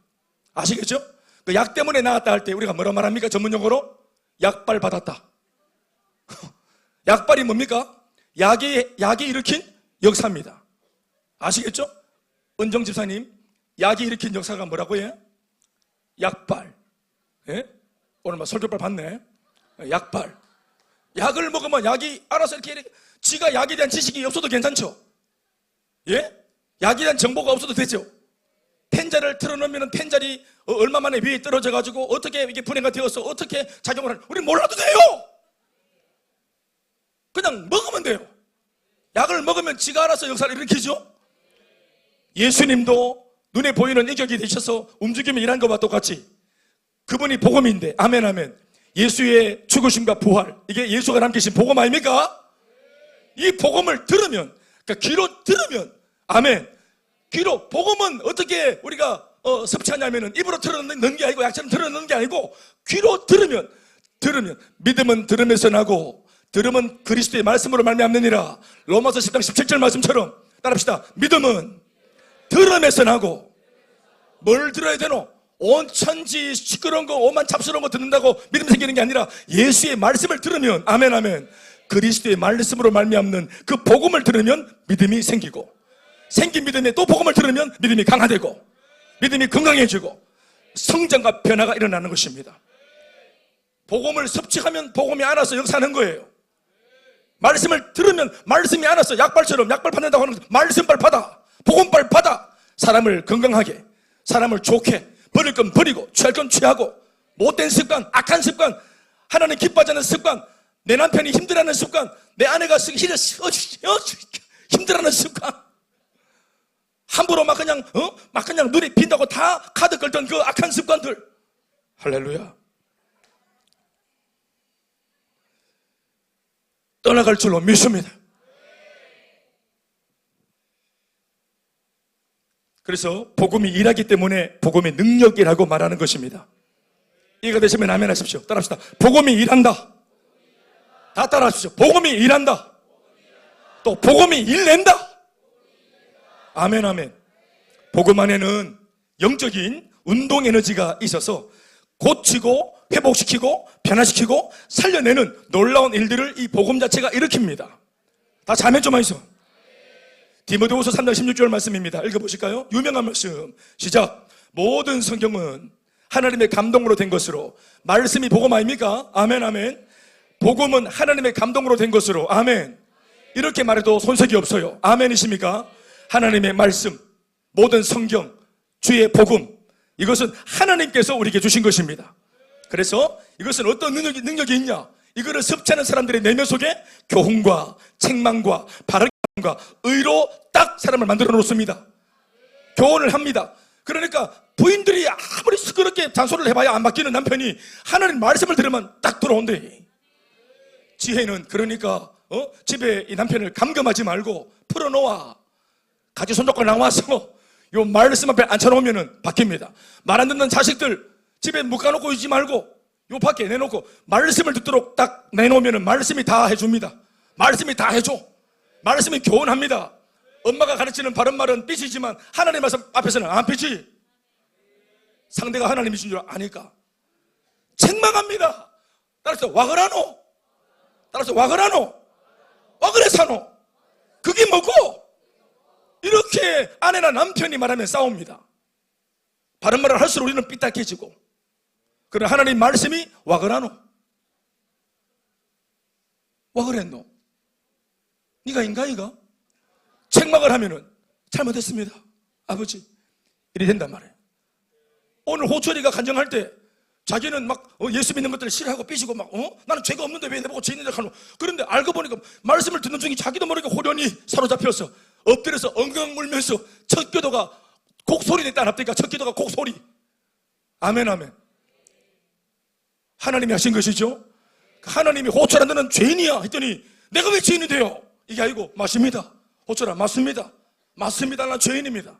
A: 아시겠죠? 그 약 때문에 나았다 할 때 우리가 뭐라 말합니까? 전문용어로 약발 받았다. 약발이 뭡니까? 약이 일으킨 역사입니다. 아시겠죠? 은정 집사님, 약이 일으킨 역사가 뭐라고 해요? 약발. 예? 오늘 막 설교발 받네. 약발. 약을 먹으면 약이 알아서 이렇게 지가 약에 대한 지식이 없어도 괜찮죠? 예? 약에 대한 정보가 없어도 되죠? 펜자를 틀어놓으면 펜자리 얼마 만에 위에 떨어져가지고 어떻게 이게 분해가 되어서 어떻게 작용을 하는, 우리 몰라도 돼요! 그냥 먹으면 돼요. 약을 먹으면 지가 알아서 역사를 일으키죠. 예수님도 눈에 보이는 인격이 되셔서 움직이면 일한 것과 똑같이 그분이 복음인데, 아멘, 아멘. 예수의 죽으심과 부활, 이게 예수가 남기신 복음 아닙니까? 이 복음을 들으면, 그러니까 귀로 들으면, 아멘. 귀로, 복음은 어떻게 우리가 섭취하냐면은 입으로 틀어넣는 게 아니고 약처럼 틀어넣는 게 아니고 귀로 들으면 믿음은 들음에서 나고 들음은 그리스도의 말씀으로 말미암느니라. 로마서 10장 17절 말씀처럼 따라합시다. 믿음은 들음에서 나고. 뭘 들어야 되노? 온 천지 시끄러운 거, 오만 잡스러운 거 듣는다고 믿음 생기는 게 아니라 예수의 말씀을 들으면, 아멘, 아멘. 그리스도의 말씀으로 말미암는 그 복음을 들으면 믿음이 생기고, 생긴 믿음에 또 복음을 들으면 믿음이 강화되고 믿음이 건강해지고 성장과 변화가 일어나는 것입니다. 복음을 섭취하면 복음이 알아서 역사하는 거예요. 말씀을 들으면 말씀이 알아서 약발처럼 약발 받는다고 하는 말씀발 받아, 복음발 받아. 사람을 건강하게, 사람을 좋게, 버릴 건 버리고 취할 건 취하고, 못된 습관, 악한 습관, 하나님 기뻐하지 않는 습관, 내 남편이 힘들어하는 습관, 내 아내가 힘들어하는 습관, 함부로 막 그냥 눈이 빈다고 다 카드 걸던 그 악한 습관들. 할렐루야. 떠나갈 줄로 믿습니다. 그래서 복음이 일하기 때문에 복음의 능력이라고 말하는 것입니다. 이해가 되시면 아멘 하십시오. 따라합시다. 복음이 일한다. 다 따라하십시오. 복음이 일한다. 또 복음이 일낸다. 아멘, 아멘. 복음 안에는 영적인 운동 에너지가 있어서 고치고 회복시키고 변화시키고 살려내는 놀라운 일들을 이 복음 자체가 일으킵니다. 다 자매 좀 하이소. 디모데후서 3장 16절 말씀입니다. 읽어보실까요? 유명한 말씀. 시작. 모든 성경은 하나님의 감동으로 된 것으로, 말씀이 복음 아닙니까? 아멘, 아멘. 복음은 하나님의 감동으로 된 것으로, 아멘. 이렇게 말해도 손색이 없어요. 아멘이십니까? 하나님의 말씀, 모든 성경, 주의 복음, 이것은 하나님께서 우리에게 주신 것입니다. 그래서 이것은 어떤 능력이 있냐? 이거를 섭취하는 사람들의 내면 속에 교훈과 책망과 바르게 함과 의로 딱 사람을 만들어 놓습니다. 교훈을 합니다. 그러니까 부인들이 아무리 시끄럽게 잔소리를 해봐야 안 바뀌는 남편이 하나님 말씀을 들으면 딱 들어온대. 지혜는 그러니까 집에 이 남편을 감금하지 말고 풀어놓아. 가지 손잡고 나와서 요 말씀 앞에 앉혀놓으면 바뀝니다. 말 안 듣는 자식들 집에 묶어놓고 있지 말고 요 밖에 내놓고 말씀을 듣도록 딱 내놓으면 말씀이 다 해줍니다. 말씀이 다 해줘. 말씀이 교훈합니다. 엄마가 가르치는 바른 말은 삐지지만 하나님 말씀 앞에서는 안 삐지. 상대가 하나님이신 줄 아니까 책망합니다. 따라서 와그라노, 따라서 와그라노, 와그레사노. 그게 뭐고? 이렇게 아내나 남편이 말하면 싸웁니다. 바른 말을 할수록 우리는 삐딱해지고, 그러나 하나님 말씀이 와그라노, 와그랬노, 네가 인간이가? 책망을 하면은 잘못했습니다 아버지, 이리 된단 말이에요. 오늘 호철이가 간증할 때 자기는 막 예수 믿는 것들을 싫어하고 삐지고 막 나는 죄가 없는데 왜 내보고 죄 있는데 하노. 그런데 알고 보니까 말씀을 듣는 중에 자기도 모르게 호련히 사로잡혀서 엎드려서 엉엉 울면서 첫 기도가 곡소리 냈다 안 합니까? 첫 기도가 곡소리. 아멘, 아멘. 하나님이 하신 것이죠. 하나님이 호철아 너는 죄인이야 했더니 내가 왜 죄인이 돼요? 이게 아니고 맞습니다. 호철아 맞습니다. 맞습니다. 난 죄인입니다.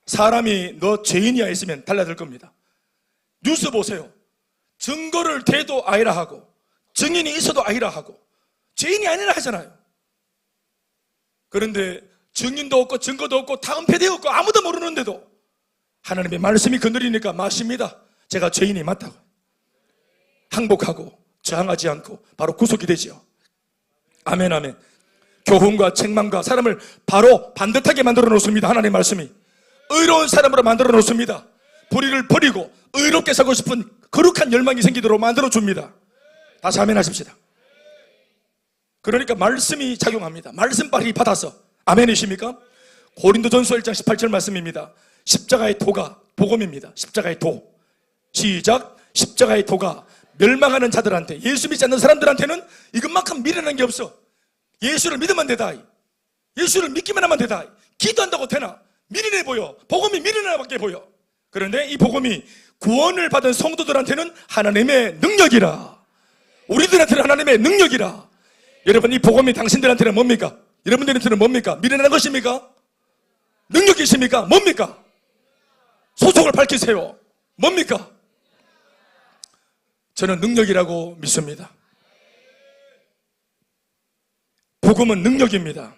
A: 사람이 너 죄인이야 했으면 달라질 겁니다. 뉴스 보세요. 증거를 대도 아니라 하고 증인이 있어도 아니라 하고 죄인이 아니라 하잖아요. 그런데 증인도 없고 증거도 없고 다 은폐되었고 아무도 모르는데도 하나님의 말씀이 거느리니까 맞습니다. 제가 죄인이 맞다고 항복하고 저항하지 않고 바로 구속이 되죠. 아멘, 아멘. 교훈과 책망과 사람을 바로 반듯하게 만들어 놓습니다. 하나님의 말씀이 의로운 사람으로 만들어 놓습니다. 불의를 버리고 의롭게 살고 싶은 거룩한 열망이 생기도록 만들어 줍니다. 다시 아멘 하십시다. 그러니까 말씀이 작용합니다. 말씀빨리 받아서. 아멘이십니까? 고린도전서 1장 18절 말씀입니다. 십자가의 도가 복음입니다. 십자가의 도. 시작. 십자가의 도가 멸망하는 자들한테, 예수 믿지 않는 사람들한테는 이것만큼 미련한 게 없어. 예수를 믿으면 되다. 예수를 믿기만 하면 되다. 기도한다고 되나? 미련해 보여. 복음이 미련하게 보여. 그런데 이 복음이 구원을 받은 성도들한테는 하나님의 능력이라. 우리들한테는 하나님의 능력이라. 여러분, 이 복음이 당신들한테는 뭡니까? 여러분들한테는 뭡니까? 미련한 것입니까? 능력이십니까? 뭡니까? 소속을 밝히세요. 뭡니까? 저는 능력이라고 믿습니다. 복음은 능력입니다.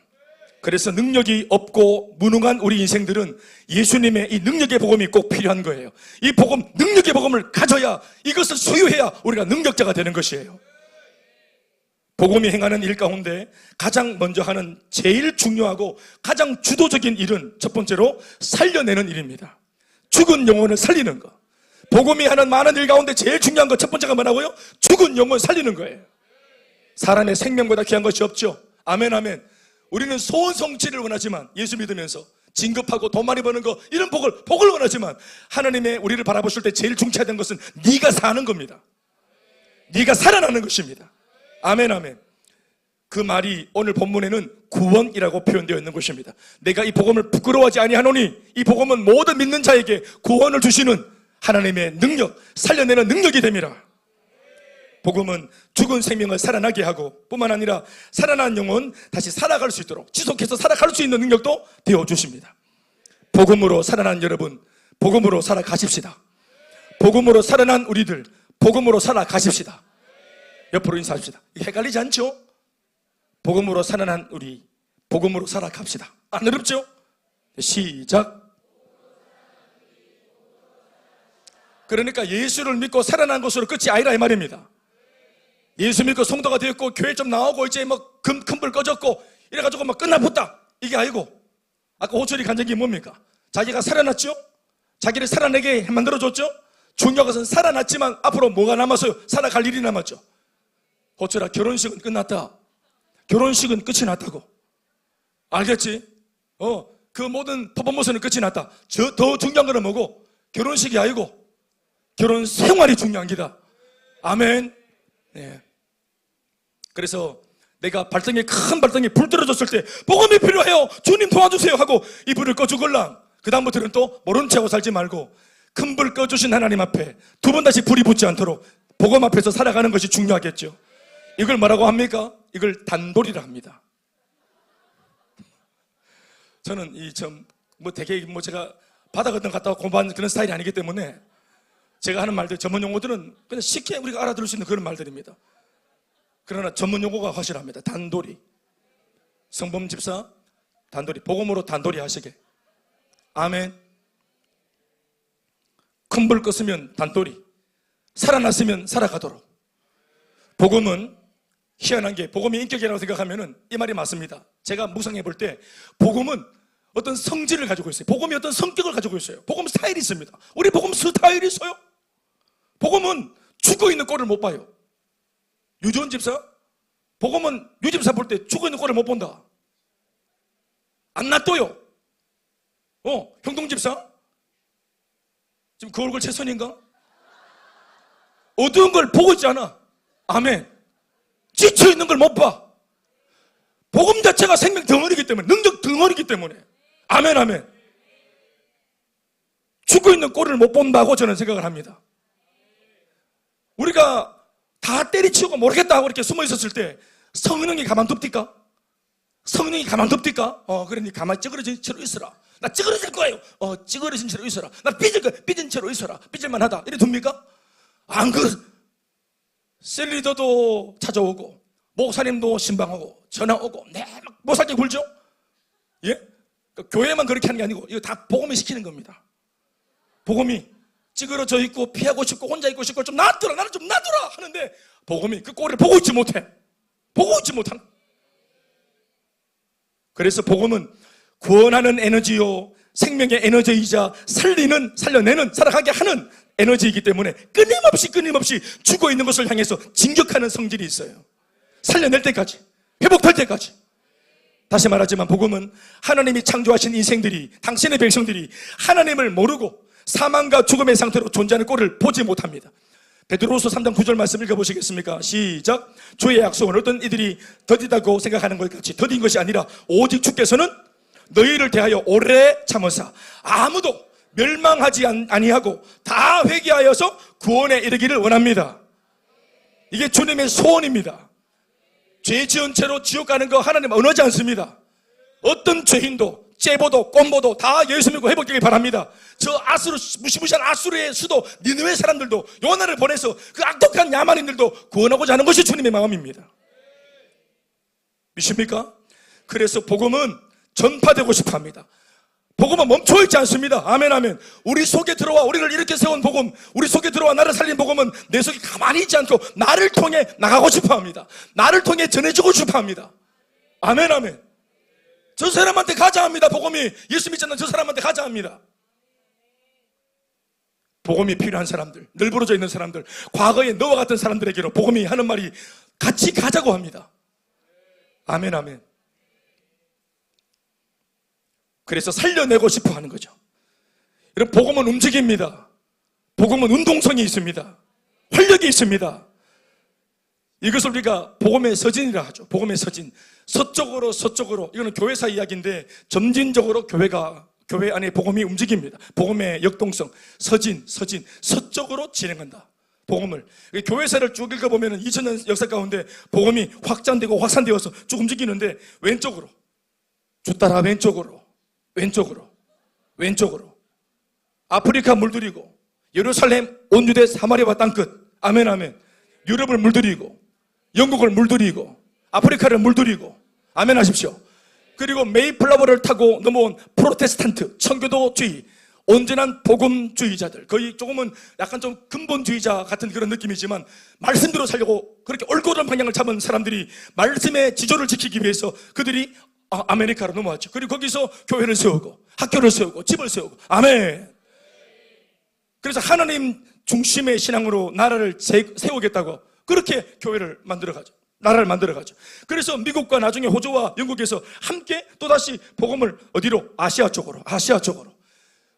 A: 그래서 능력이 없고 무능한 우리 인생들은 예수님의 이 능력의 복음이 꼭 필요한 거예요. 이 복음, 능력의 복음을 가져야, 이것을 소유해야 우리가 능력자가 되는 것이에요. 복음이 행하는 일 가운데 가장 먼저 하는 제일 중요하고 가장 주도적인 일은 첫 번째로 살려내는 일입니다. 죽은 영혼을 살리는 거. 복음이 하는 많은 일 가운데 제일 중요한 거 첫 번째가 뭐라고요? 죽은 영혼 살리는 거예요. 사람의 생명보다 귀한 것이 없죠. 아멘 아멘. 우리는 소원 성취를 원하지만, 예수 믿으면서 진급하고 돈 많이 버는 거, 이런 복을 원하지만, 하나님의 우리를 바라보실 때 제일 중차된 것은 네가 사는 겁니다. 네가 살아나는 것입니다. 아멘 아멘. 그 말이 오늘 본문에는 구원이라고 표현되어 있는 것입니다. 내가 이 복음을 부끄러워하지 아니하노니, 이 복음은 모든 믿는 자에게 구원을 주시는 하나님의 능력, 살려내는 능력이 됩니다. 복음은 죽은 생명을 살아나게 하고, 뿐만 아니라 살아난 영혼 다시 살아갈 수 있도록 지속해서 살아갈 수 있는 능력도 되어주십니다. 복음으로 살아난 여러분, 복음으로 살아가십시다. 복음으로 살아난 우리들, 복음으로 살아가십시다. 옆으로 인사합시다. 헷갈리지 않죠? 복음으로 살아난 우리, 복음으로 살아갑시다. 안 어렵죠? 시작. 그러니까 예수를 믿고 살아난 것으로 끝이 아니라 이 말입니다. 예수 믿고 성도가 되었고 교회 좀 나오고 이제 뭐 큰불 꺼졌고 이래가지고 막 끝나붙다, 이게 아니고, 아까 호철이 간 적이 뭡니까? 자기가 살아났죠? 자기를 살아내게 만들어줬죠? 중요한 것은 살아났지만 앞으로 뭐가 남았어요? 살아갈 일이 남았죠. 호철아, 결혼식은 끝났다. 결혼식은 끝이 났다고. 알겠지? 그 모든 퍼포먼스는 끝이 났다. 더 중요한 거는 뭐고? 결혼식이 아니고 결혼 생활이 중요한 기다. 아멘. 네. 그래서 내가 큰 발등에 불 떨어졌을 때 복음이 필요해요, 주님 도와주세요 하고 이 불을 꺼주걸랑, 그 다음부터는 또 모른 체 하고 살지 말고 큰 불 꺼주신 하나님 앞에 두 번 다시 불이 붙지 않도록 복음 앞에서 살아가는 것이 중요하겠죠. 이걸 뭐라고 합니까? 이걸 단돌이라 합니다. 저는 되게 제가 바다 건너 갔다 공부하는 그런 스타일이 아니기 때문에 제가 하는 말들, 전문 용어들은 그냥 쉽게 우리가 알아들을 수 있는 그런 말들입니다. 그러나 전문 용어가 확실합니다. 단돌이. 성범 집사, 단돌이. 복음으로 단돌이 하시게. 아멘. 큰 불 껐으면 단돌이, 살아났으면 살아가도록. 복음은 희한한 게, 복음이 인격이라고 생각하면은 이 말이 맞습니다. 제가 묵상해 볼 때 복음은 어떤 성질을 가지고 있어요. 복음이 어떤 성격을 가지고 있어요. 복음 스타일이 있습니다. 우리 복음 스타일이 있어요. 복음은 죽어있는 꼴을 못 봐요. 유지원 집사, 복음은 유 집사 볼 때 죽어있는 꼴을 못 본다. 안 놔둬요. 형동 집사, 지금 그 얼굴 최선인가? 어두운 걸 보고 있지 않아. 아멘. 지쳐있는 걸 못 봐. 복음 자체가 생명 덩어리이기 때문에, 능력 덩어리이기 때문에. 아멘 아멘. 죽어있는 꼴을 못 본다고 저는 생각을 합니다. 우리가 다 때리치우고 모르겠다 하고 이렇게 숨어 있었을 때 성령이 가만둡니까? 성령이 가만둡니까? 그러니 가만히 찌그러진 채로 있어라. 나 찌그러질 거예요. 찌그러진 채로 있어라. 나 삐질 거야. 삐진 채로 있어라. 삐질만 하다. 이래 둡니까? 안 셀리더도 찾아오고 목사님도 신방하고 전화 오고 막 못살게 굴죠? 예? 교회만 그렇게 하는 게 아니고 이거 다 복음이 시키는 겁니다. 복음이 찌그러져 있고 피하고 싶고 혼자 있고 싶고 좀 놔둬라, 나는 좀 놔둬라 하는데 복음이 그 꼴을 보고 있지 못해. 보고 있지 못하는. 그래서 복음은 구원하는 에너지요, 생명의 에너지이자 살려내는, 살아가게 하는 에너지이기 때문에 끊임없이 죽어있는 것을 향해서 진격하는 성질이 있어요. 살려낼 때까지, 회복될 때까지. 다시 말하지만 복음은 하나님이 창조하신 인생들이, 당신의 백성들이 하나님을 모르고 사망과 죽음의 상태로 존재하는 꼴을 보지 못합니다. 베드로후서 3장 9절 말씀 읽어보시겠습니까? 시작. 주의 약속은 어떤 이들이 더디다고 생각하는 것 같이 더딘 것이 아니라 오직 주께서는 너희를 대하여 오래 참으사 아무도 멸망하지 아니하고 다 회개하여서 구원에 이르기를 원합니다. 이게 주님의 소원입니다. 죄 지은 채로 지옥 가는 거 하나님 원하지 않습니다. 어떤 죄인도 째보도 꼼보도 다 예수 믿고 회복되길 바랍니다. 저 무시무시한 아수르의 수도 니느웨 사람들도 요나를 보내서 그 악독한 야만인들도 구원하고자 하는 것이 주님의 마음입니다. 믿습니까? 그래서 복음은 전파되고 싶어 합니다. 복음은 멈춰있지 않습니다. 아멘 아멘. 우리 속에 들어와 우리를 이렇게 세운 복음, 우리 속에 들어와 나를 살린 복음은 내 속에 가만히 있지 않고 나를 통해 나가고 싶어합니다. 나를 통해 전해주고 싶어합니다. 아멘 아멘. 저 사람한테 가자 합니다. 복음이 예수 믿지 않는 저 사람한테 가자 합니다. 복음이 필요한 사람들, 널브러져 있는 사람들, 과거에 너와 같은 사람들에게로 복음이 하는 말이 같이 가자고 합니다. 아멘 아멘. 그래서 살려내고 싶어 하는 거죠. 여러분, 복음은 움직입니다. 복음은 운동성이 있습니다. 활력이 있습니다. 이것을 우리가 복음의 서진이라 하죠. 복음의 서진. 서쪽으로 서쪽으로, 이거는 교회사 이야기인데 점진적으로 교회 안에 복음이 움직입니다. 복음의 역동성, 서진, 서쪽으로 진행한다. 복음을. 교회사를 쭉 읽어보면 2000년 역사 가운데 복음이 확장되고 확산되어서 쭉 움직이는데 왼쪽으로, 주 따라 왼쪽으로, 아프리카 물들이고, 예루살렘, 온 유대, 사마리아와 땅끝, 아멘 아멘. 유럽을 물들이고, 영국을 물들이고, 아프리카를 물들이고, 아멘 하십시오. 그리고 메이플라워를 타고 넘어온 프로테스탄트, 청교도주의, 온전한 복음주의자들, 거의 조금은 약간 좀 근본주의자 같은 그런 느낌이지만 말씀대로 살려고 그렇게 올곧은 방향을 잡은 사람들이 말씀의 지조를 지키기 위해서 그들이 아메리카로 넘어왔죠. 그리고 거기서 교회를 세우고 학교를 세우고 집을 세우고, 아멘. 그래서 하나님 중심의 신앙으로 나라를 세우겠다고 그렇게 교회를 만들어가죠. 나라를 만들어가죠. 그래서 미국과 나중에 호주와 영국에서 함께 또다시 복음을 어디로? 아시아 쪽으로.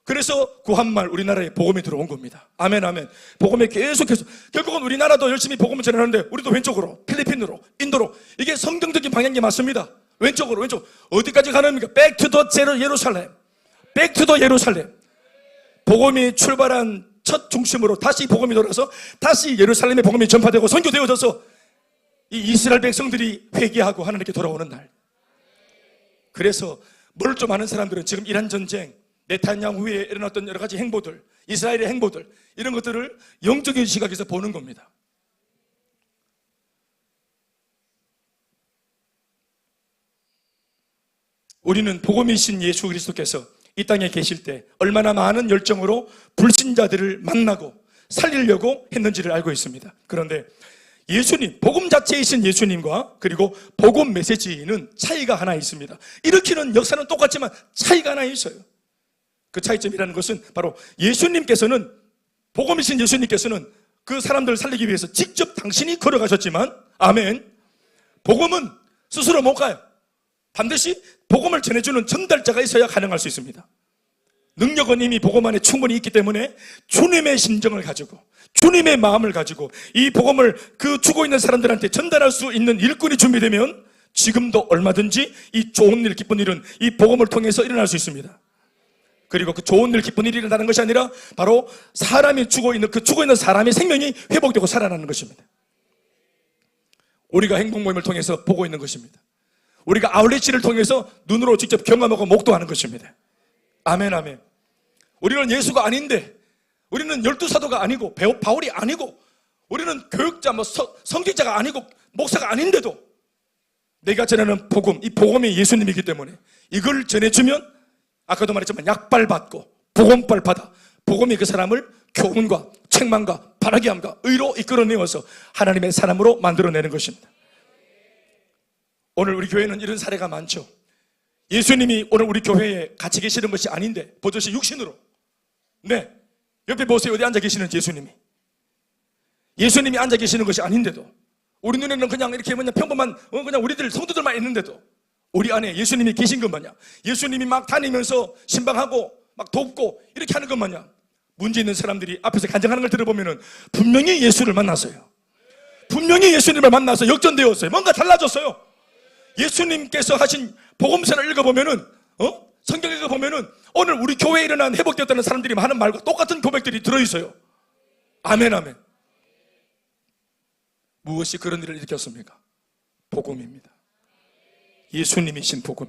A: 그래서 구한말 우리나라에 복음이 들어온 겁니다. 아멘 아멘. 복음에 계속해서, 결국은 우리나라도 열심히 복음을 전하는데 우리도 왼쪽으로, 필리핀으로, 인도로, 이게 성경적인 방향이 맞습니다. 왼쪽으로. 어디까지 가는입니까? Back to the 예루살렘. 복음이 출발한 첫 중심으로 다시 복음이 돌아서 다시 예루살렘의 복음이 전파되고 선교되어져서 이 이스라엘 백성들이 회개하고 하나님께 돌아오는 날. 그래서 뭘 좀 아는 사람들은 지금 이란 전쟁, 네타냐후 후에 일어났던 여러 가지 행보들, 이스라엘의 행보들, 이런 것들을 영적인 시각에서 보는 겁니다. 우리는 복음이신 예수 그리스도께서 이 땅에 계실 때 얼마나 많은 열정으로 불신자들을 만나고 살리려고 했는지를 알고 있습니다. 그런데 예수님, 복음 자체이신 예수님과 그리고 복음 메시지는 차이가 하나 있습니다. 일으키는 역사는 똑같지만 차이가 하나 있어요. 그 차이점이라는 것은 바로 예수님께서는, 복음이신 예수님께서는 그 사람들을 살리기 위해서 직접 당신이 걸어가셨지만, 아멘, 복음은 스스로 못 가요. 반드시 복음을 전해주는 전달자가 있어야 가능할 수 있습니다. 능력은 이미 복음 안에 충분히 있기 때문에 주님의 심정을 가지고, 주님의 마음을 가지고 이 복음을 그 죽어 있는 사람들한테 전달할 수 있는 일꾼이 준비되면 지금도 얼마든지 이 좋은 일, 기쁜 일은 이 복음을 통해서 일어날 수 있습니다. 그리고 그 좋은 일, 기쁜 일이 일어나는 것이 아니라 바로 사람이 죽어 있는 사람의 생명이 회복되고 살아나는 것입니다. 우리가 행복 모임을 통해서 보고 있는 것입니다. 우리가 아울렛을 통해서 눈으로 직접 경험하고 목도하는 것입니다. 아멘 아멘. 우리는 예수가 아닌데, 우리는 12사도가 아니고 바울이 아니고, 우리는 교육자, 성직자가 아니고 목사가 아닌데도 내가 전하는 복음, 이 복음이 예수님이기 때문에 이걸 전해주면, 아까도 말했지만 약발받고 복음발 받아 복음이 그 사람을 교훈과 책망과 바라게 함과 의로 이끌어내어서 하나님의 사람으로 만들어내는 것입니다. 오늘 우리 교회는 이런 사례가 많죠. 예수님이 오늘 우리 교회에 같이 계시는 것이 아닌데 버젓이 육신으로, 네, 옆에 보세요. 어디 앉아 계시는지. 예수님이 앉아 계시는 것이 아닌데도, 우리 눈에는 그냥 이렇게 평범한 그냥 우리들 성도들만 있는데도 우리 안에 예수님이 계신 것 마냥, 예수님이 막 다니면서 신방하고 막 돕고 이렇게 하는 것 마냥 문제 있는 사람들이 앞에서 간증하는 걸 들어보면 분명히 예수를 만났어요. 분명히 예수님을 만나서 역전되었어요. 뭔가 달라졌어요. 예수님께서 하신 복음서를 읽어보면은, 성경 읽어보면은 오늘 우리 교회에 일어난 회복되었다는 사람들이 하는 말과 똑같은 고백들이 들어있어요. 아멘 아멘. 무엇이 그런 일을 일으켰습니까? 복음입니다. 예수님이신 복음.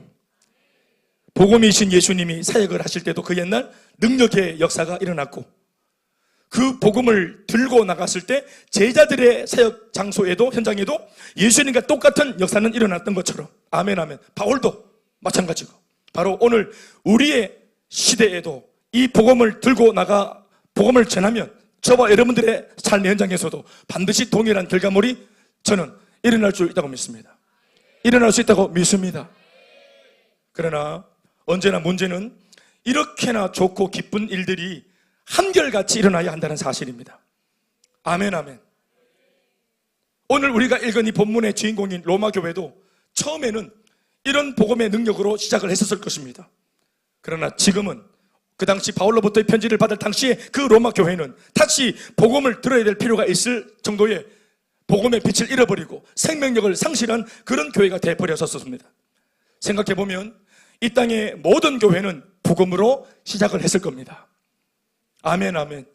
A: 복음이신 예수님이 사역을 하실 때도 그 옛날 능력의 역사가 일어났고, 그 복음을 들고 나갔을 때 제자들의 사역 장소에도, 현장에도 예수님과 똑같은 역사는 일어났던 것처럼, 아멘 아멘. 바울도 마찬가지고, 바로 오늘 우리의 시대에도 이 복음을 들고 나가 복음을 전하면 저와 여러분들의 삶의 현장에서도 반드시 동일한 결과물이 저는 일어날 수 있다고 믿습니다. 일어날 수 있다고 믿습니다. 그러나 언제나 문제는 이렇게나 좋고 기쁜 일들이 한결같이 일어나야 한다는 사실입니다. 아멘, 아멘. 오늘 우리가 읽은 이 본문의 주인공인 로마 교회도 처음에는 이런 복음의 능력으로 시작을 했었을 것입니다. 그러나 지금은 그 당시 바울로부터의 편지를 받을 당시에 그 로마 교회는 다시 복음을 들어야 될 필요가 있을 정도의 복음의 빛을 잃어버리고 생명력을 상실한 그런 교회가 되어버렸었습니다. 생각해보면 이 땅의 모든 교회는 복음으로 시작을 했을 겁니다. 아멘, 아멘.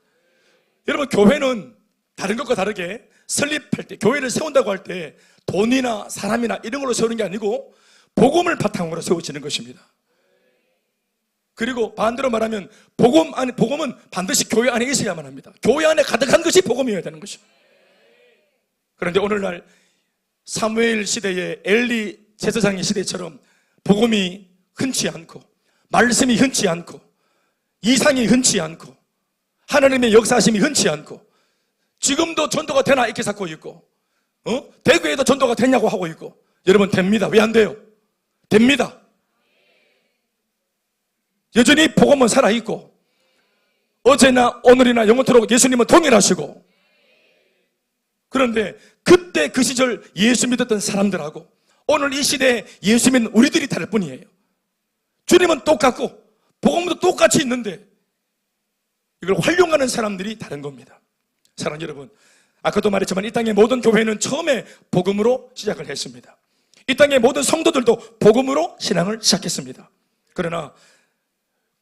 A: 여러분, 교회는 다른 것과 다르게 설립할 때, 교회를 세운다고 할 때 돈이나 사람이나 이런 걸로 세우는 게 아니고 복음을 바탕으로 세워지는 것입니다. 그리고 반대로 말하면 복음은 반드시 교회 안에 있어야만 합니다. 교회 안에 가득한 것이 복음이어야 되는 것입니다. 그런데 오늘날 사무엘 시대의 엘리 제사장의 시대처럼 복음이 흔치 않고 말씀이 흔치 않고 이상이 흔치 않고 하나님의 역사하심이 흔치 않고 지금도 전도가 되나 이렇게 찾고 있고 대구에도 전도가 되냐고 하고 있고 여러분 됩니다. 왜 안 돼요? 됩니다. 여전히 복음은 살아있고 어제나 오늘이나 영원토록 예수님은 동일하시고 그런데 그때 그 시절 예수 믿었던 사람들하고 오늘 이 시대에 예수 믿는 우리들이 다를 뿐이에요. 주님은 똑같고 복음도 똑같이 있는데 이걸 활용하는 사람들이 다른 겁니다. 사랑하는 여러분, 아까도 말했지만 이 땅의 모든 교회는 처음에 복음으로 시작을 했습니다. 이 땅의 모든 성도들도 복음으로 신앙을 시작했습니다. 그러나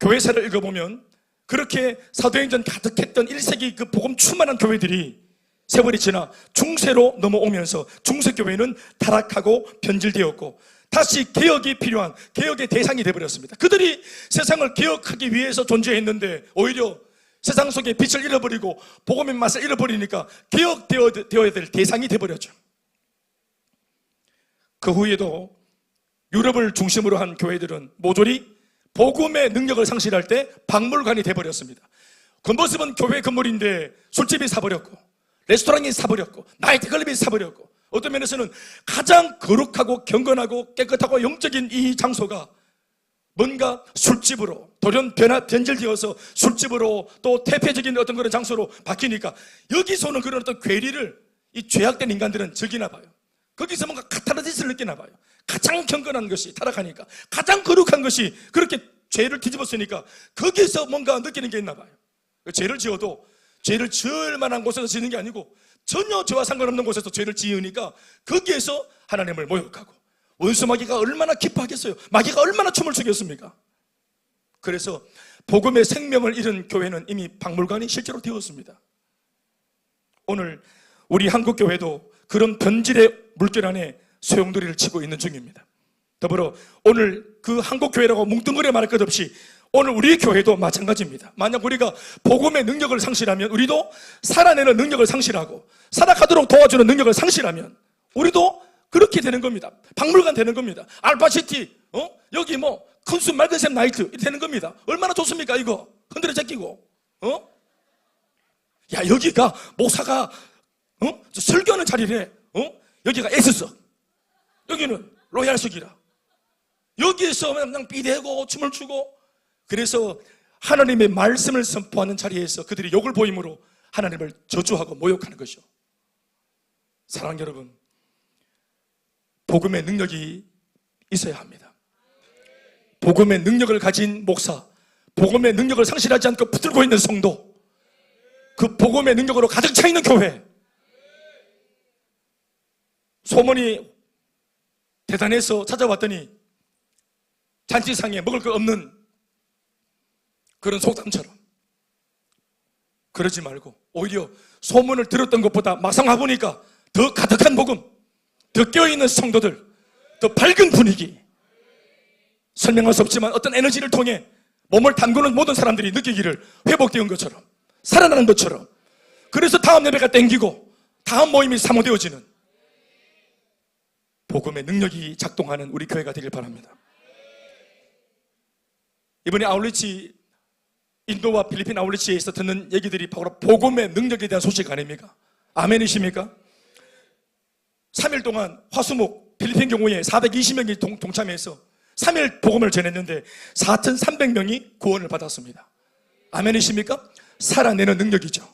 A: 교회사를 읽어보면 그렇게 사도행전 가득했던 1세기 그 복음 충만한 교회들이 세월이 지나 중세로 넘어오면서 중세교회는 타락하고 변질되었고 다시 개혁이 필요한 개혁의 대상이 되어버렸습니다. 그들이 세상을 개혁하기 위해서 존재했는데 오히려 세상 속에 빛을 잃어버리고 복음의 맛을 잃어버리니까 개혁되어야 될 대상이 되어버렸죠. 그 후에도 유럽을 중심으로 한 교회들은 모조리 복음의 능력을 상실할 때 박물관이 되어버렸습니다. 그 모습은 교회 건물인데 술집이 사버렸고 레스토랑이 사버렸고 나이트클럽이 사버렸고 어떤 면에서는 가장 거룩하고 경건하고 깨끗하고 영적인 이 장소가 뭔가 술집으로 돌연 변질되어서 술집으로 또 태폐적인 어떤 그런 장소로 바뀌니까 여기서는 그런 어떤 괴리를 이 죄악된 인간들은 즐기나 봐요. 거기서 뭔가 카타르시스를 느끼나 봐요. 가장 경건한 것이 타락하니까 가장 거룩한 것이 그렇게 죄를 뒤집었으니까 거기서 뭔가 느끼는 게 있나 봐요. 죄를 지어도 죄를 지을 만한 곳에서 지는 게 아니고 전혀 저와 상관없는 곳에서 죄를 지으니까 거기에서 하나님을 모욕하고 원수 마귀가 얼마나 기뻐하겠어요. 마귀가 얼마나 춤을 추겠습니까? 그래서 복음의 생명을 잃은 교회는 이미 박물관이 실제로 되었습니다. 오늘 우리 한국교회도 그런 변질의 물결 안에 소용돌이를 치고 있는 중입니다. 더불어 오늘 그 한국교회라고 뭉뚱그려 말할 것 없이 오늘 우리 교회도 마찬가지입니다. 만약 우리가 복음의 능력을 상실하면 우리도 살아내는 능력을 상실하고 살아가도록 도와주는 능력을 상실하면 우리도 그렇게 되는 겁니다. 박물관 되는 겁니다. 알파시티 여기 뭐 큰순 맑은샘 나이트 이렇게 되는 겁니다. 얼마나 좋습니까 이거 흔들어 제끼고 야 여기가 목사가 설교하는 자리래. 여기가 S석 여기는 로얄석이라 여기에서 그냥 삐대고 춤을 추고 그래서 하나님의 말씀을 선포하는 자리에서 그들이 욕을 보임으로 하나님을 저주하고 모욕하는 것이죠. 사랑하는 여러분, 복음의 능력이 있어야 합니다. 복음의 능력을 가진 목사, 복음의 능력을 상실하지 않고 붙들고 있는 성도, 그 복음의 능력으로 가득 차 있는 교회. 소문이 대단해서 찾아왔더니 잔치상에 먹을 거 없는 그런 속담처럼 그러지 말고 오히려 소문을 들었던 것보다 막상 와보니까 더 가득한 복음, 더 깨어있는 성도들, 더 밝은 분위기, 설명할 수 없지만 어떤 에너지를 통해 몸을 담그는 모든 사람들이 느끼기를 회복되는 것처럼 살아나는 것처럼 그래서 다음 예배가 땡기고 다음 모임이 사모되어지는 복음의 능력이 작동하는 우리 교회가 되길 바랍니다. 이번에 아울리치, 인도와 필리핀 아울리치에서 듣는 얘기들이 바로 복음의 능력에 대한 소식 아닙니까? 아멘이십니까? 3일 동안 화수목 필리핀 경우에 420명이 동참해서 3일 복음을 전했는데 4,300명이 구원을 받았습니다. 아멘이십니까? 살아내는 능력이죠.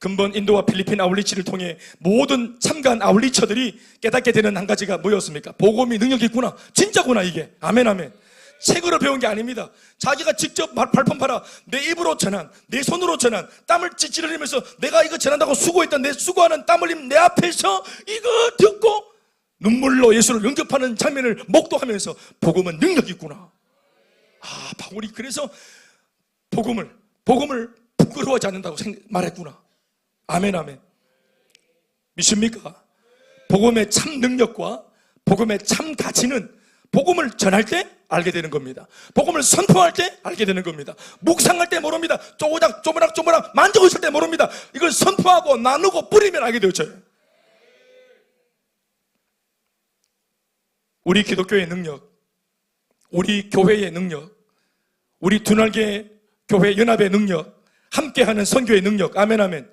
A: 근본 인도와 필리핀 아울리치를 통해 모든 참가한 아울리처들이 깨닫게 되는 한 가지가 뭐였습니까? 복음이 능력이 있구나. 진짜구나 이게. 아멘 아멘. 책으로 배운 게 아닙니다. 자기가 직접 발품 팔아 내 입으로 전한, 내 손으로 전한, 땀을 찌찌 흘리면서 내가 이거 전한다고 수고했던 내 수고하는 땀 흘림 내 앞에서 이거 듣고 눈물로 예수를 영접하는 장면을 목도하면서 복음은 능력이 있구나. 아, 바울이 그래서 복음을 부끄러워하지 않는다고 말했구나. 아멘 아멘. 믿습니까? 복음의 참 능력과 복음의 참 가치는 복음을 전할 때 알게 되는 겁니다. 복음을 선포할 때 알게 되는 겁니다. 묵상할 때 모릅니다. 쪼무락 만지고 있을 때 모릅니다. 이걸 선포하고 나누고 뿌리면 알게 되어져요. 우리 기독교의 능력, 우리 교회의 능력, 우리 두날개 교회 연합의 능력, 함께하는 선교의 능력, 아멘 아멘,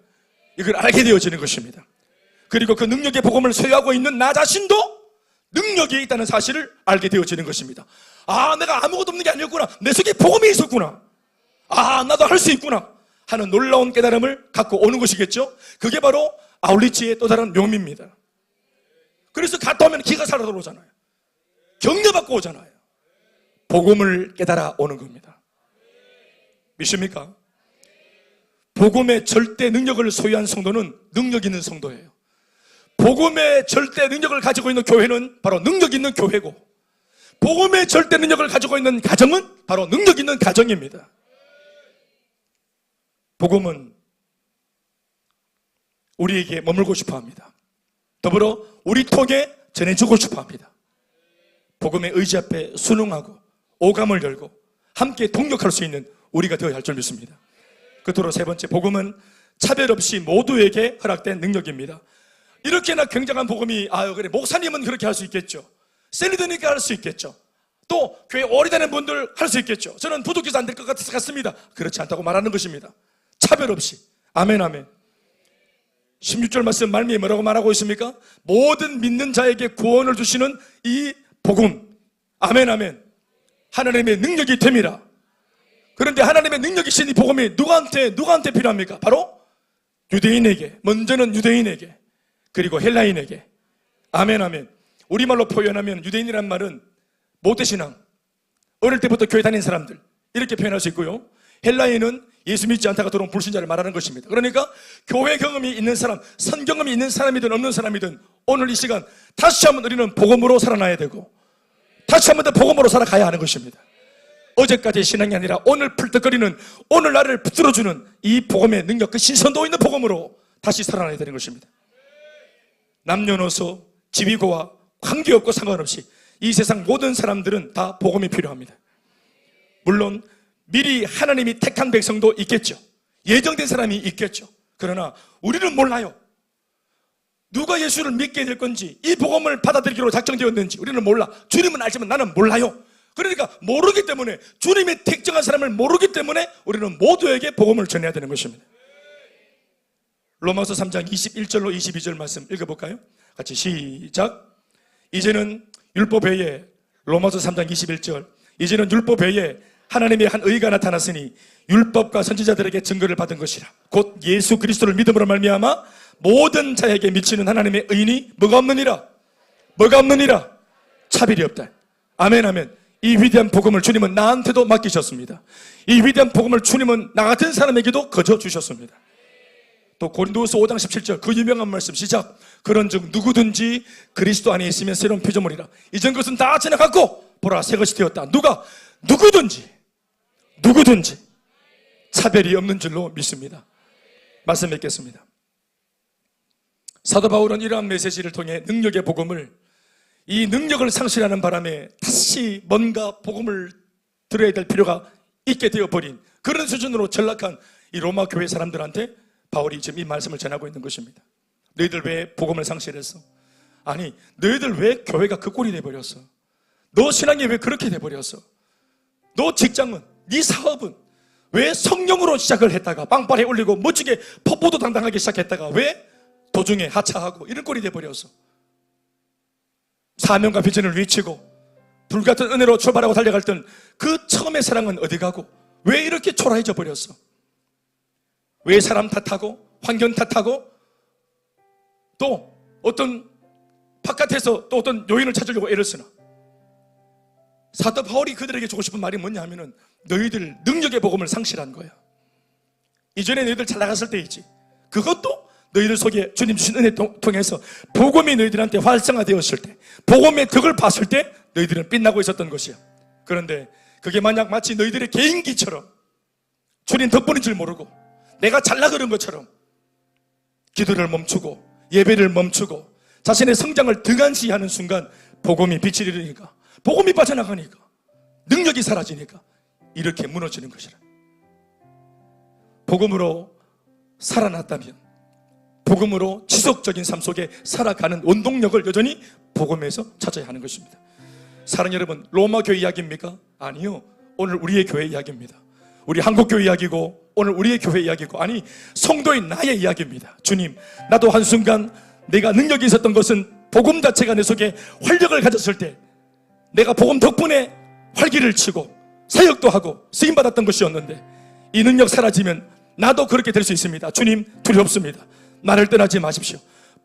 A: 이걸 알게 되어지는 것입니다. 그리고 그 능력의 복음을 소유하고 있는 나 자신도 능력이 있다는 사실을 알게 되어지는 것입니다. 아, 내가 아무것도 없는 게 아니었구나. 내 속에 복음이 있었구나. 아, 나도 할 수 있구나 하는 놀라운 깨달음을 갖고 오는 것이겠죠. 그게 바로 아울리치의 또 다른 묘미입니다. 그래서 갔다 오면 기가 살아 들어오잖아요. 격려받고 오잖아요. 복음을 깨달아 오는 겁니다. 믿습니까? 복음의 절대 능력을 소유한 성도는 능력 있는 성도예요. 복음의 절대 능력을 가지고 있는 교회는 바로 능력 있는 교회고, 복음의 절대 능력을 가지고 있는 가정은 바로 능력 있는 가정입니다. 복음은 우리에게 머물고 싶어 합니다. 더불어 우리 통해 전해주고 싶어 합니다. 복음의 의지 앞에 순응하고 오감을 열고 함께 동력할 수 있는 우리가 되어야 할 줄 믿습니다. 끝으로 세 번째, 복음은 차별 없이 모두에게 허락된 능력입니다. 이렇게나 굉장한 복음이, 그래, 목사님은 그렇게 할 수 있겠죠. 셀리드니까 할 수 있겠죠. 또 교회 오래되는 분들 할 수 있겠죠. 저는 부족해서 안 될 것 같습니다. 그렇지 않다고 말하는 것입니다. 차별 없이. 아멘 아멘. 16절 말씀 말미에 뭐라고 말하고 있습니까? 모든 믿는 자에게 구원을 주시는 이 복음, 아멘 아멘, 하나님의 능력이 됨이라. 그런데 하나님의 능력이신 이 복음이 누구한테 필요합니까? 바로 유대인에게, 먼저는 유대인에게, 그리고 헬라인에게. 아멘 아멘. 우리말로 표현하면 유대인이란 말은 모태신앙, 어릴 때부터 교회 다닌 사람들, 이렇게 표현할 수 있고요. 헬라인은 예수 믿지 않다가 들어온 불신자를 말하는 것입니다. 그러니까 교회 경험이 있는 사람, 선경험이 있는 사람이든 없는 사람이든 오늘 이 시간 다시 한번 우리는 복음으로 살아나야 되고 다시 한번 더 복음으로 살아가야 하는 것입니다. 어제까지의 신앙이 아니라 오늘 풀떡거리는, 오늘 나를 붙들어주는 이 복음의 능력, 그 신선도 있는 복음으로 다시 살아나야 되는 것입니다. 남녀노소, 지위고와 관계없고 상관없이 이 세상 모든 사람들은 다 복음이 필요합니다. 물론 미리 하나님이 택한 백성도 있겠죠. 예정된 사람이 있겠죠. 그러나 우리는 몰라요. 누가 예수를 믿게 될 건지, 이 복음을 받아들이기로 작정되었는지 우리는 몰라. 주님은 알지만 나는 몰라요. 그러니까 모르기 때문에, 주님이 택정한 사람을 모르기 때문에 우리는 모두에게 복음을 전해야 되는 것입니다. 로마서 3장 21절로 22절 말씀 읽어볼까요? 같이 시작. 이제는 율법 외에, 로마서 3장 21절, 이제는 율법 외에 하나님의 한 의가 나타났으니 율법과 선지자들에게 증거를 받은 것이라. 곧 예수 그리스도를 믿음으로 말미암아 모든 자에게 미치는 하나님의 의인이 뭐가 없느니라? 뭐가 없느니라? 차별이 없다. 아멘 아멘. 이 위대한 복음을 주님은 나한테도 맡기셨습니다. 이 위대한 복음을 주님은 나 같은 사람에게도 거저 주셨습니다. 또 고린도후서 5장 17절, 그 유명한 말씀 시작. 그런즉 누구든지 그리스도 안에 있으면 새로운 피조물이라. 이전 것은 다 지나갔고 보라 새 것이 되었다. 누구든지 차별이 없는 줄로 믿습니다. 말씀 맺겠습니다. 사도 바울은 이러한 메시지를 통해 능력의 복음을, 이 능력을 상실하는 바람에 다시 뭔가 복음을 들어야 될 필요가 있게 되어버린 그런 수준으로 전락한 이 로마 교회 사람들한테 바울이 지금 이 말씀을 전하고 있는 것입니다. 너희들 왜 복음을 상실했어? 아니, 너희들 왜 교회가 그 꼴이 돼버렸어? 너 신앙이 왜 그렇게 돼버렸어? 너 직장은, 네 사업은 왜 성령으로 시작을 했다가 빵빠레 올리고 멋지게 퍽포도 당당하게 시작했다가 왜 도중에 하차하고 이런 꼴이 돼버려서 사명과 비전을 외치고 불같은 은혜로 출발하고 달려갈 땐 그 처음의 사랑은 어디 가고 왜 이렇게 초라해져 버렸어? 왜 사람 탓하고 환경 탓하고 또 어떤 바깥에서 또 어떤 요인을 찾으려고 애를 쓰나? 사도 바울이 그들에게 주고 싶은 말이 뭐냐 하면은 너희들 능력의 복음을 상실한 거야. 이전에 너희들 잘 나갔을 때이지. 그것도 너희들 속에 주님 주신 은혜 통해서 복음이 너희들한테 활성화되었을 때, 복음의 덕을 봤을 때 너희들은 빛나고 있었던 것이야. 그런데 그게 만약 마치 너희들의 개인기처럼 주님 덕분인 줄 모르고 내가 잘나 그런 것처럼 기도를 멈추고 예배를 멈추고 자신의 성장을 등한시하는 순간 복음이 빛을 잃으니까, 복음이 빠져나가니까, 능력이 사라지니까 이렇게 무너지는 것이라. 복음으로 살아났다면, 복음으로 지속적인 삶 속에 살아가는 원동력을 여전히 복음에서 찾아야 하는 것입니다. 사랑하는 여러분, 로마 교회 이야기입니까? 아니요, 오늘 우리의 교회 이야기입니다. 우리 한국교회 이야기고 오늘 우리의 교회 이야기고, 아니 성도인 나의 이야기입니다. 주님, 나도 한순간 내가 능력이 있었던 것은 복음 자체가 내 속에 활력을 가졌을 때 내가 복음 덕분에 활기를 치고 사역도 하고 쓰임받았던 것이었는데 이 능력 사라지면 나도 그렇게 될 수 있습니다. 주님, 두렵습니다. 나를 떠나지 마십시오.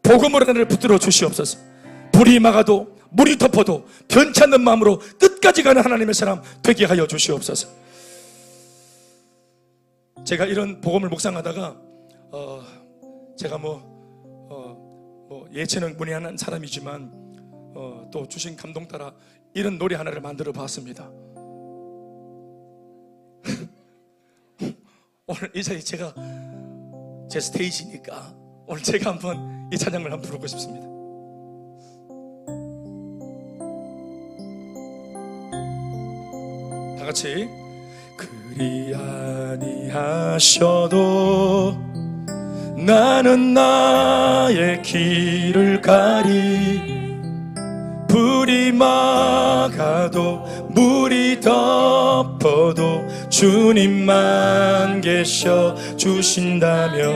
A: 복음으로 나를 붙들어 주시옵소서. 불이 막아도 물이 덮어도 변치 않는 마음으로 끝까지 가는 하나님의 사람 되게 하여 주시옵소서. 제가 이런 복음을 묵상하다가 제가 예체능 문외한 사람이지만 또 주신 감동 따라 이런 노래 하나를 만들어 봤습니다. 오늘 이 자리 제가 제 스테이지니까 오늘 제가 한번 이 찬양을 한번 부르고 싶습니다. 다 같이. 그리 아니하셔도 나는 나의 길을 가리, 불이 막아도 물이 덮어도 주님만 계셔 주신다면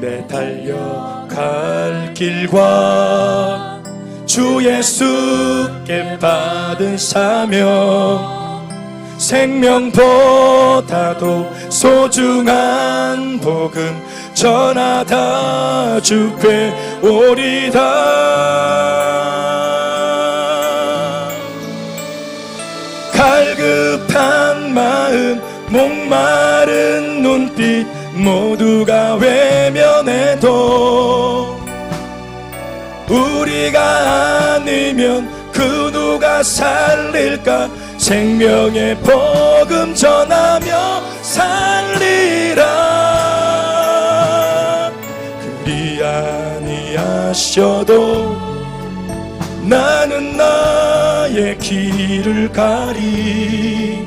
A: 내 달려갈 길과 주 예수께 받은 사명, 생명보다도 소중한 복음 전하다 주께 오리다. 갈급한 마음, 목마른 눈빛 모두가 외면해도 우리가 아니면 그 누가 살릴까? 생명의 복음 전하며 살리라. 그리 아니하셔도 나는 나의 길을 가리,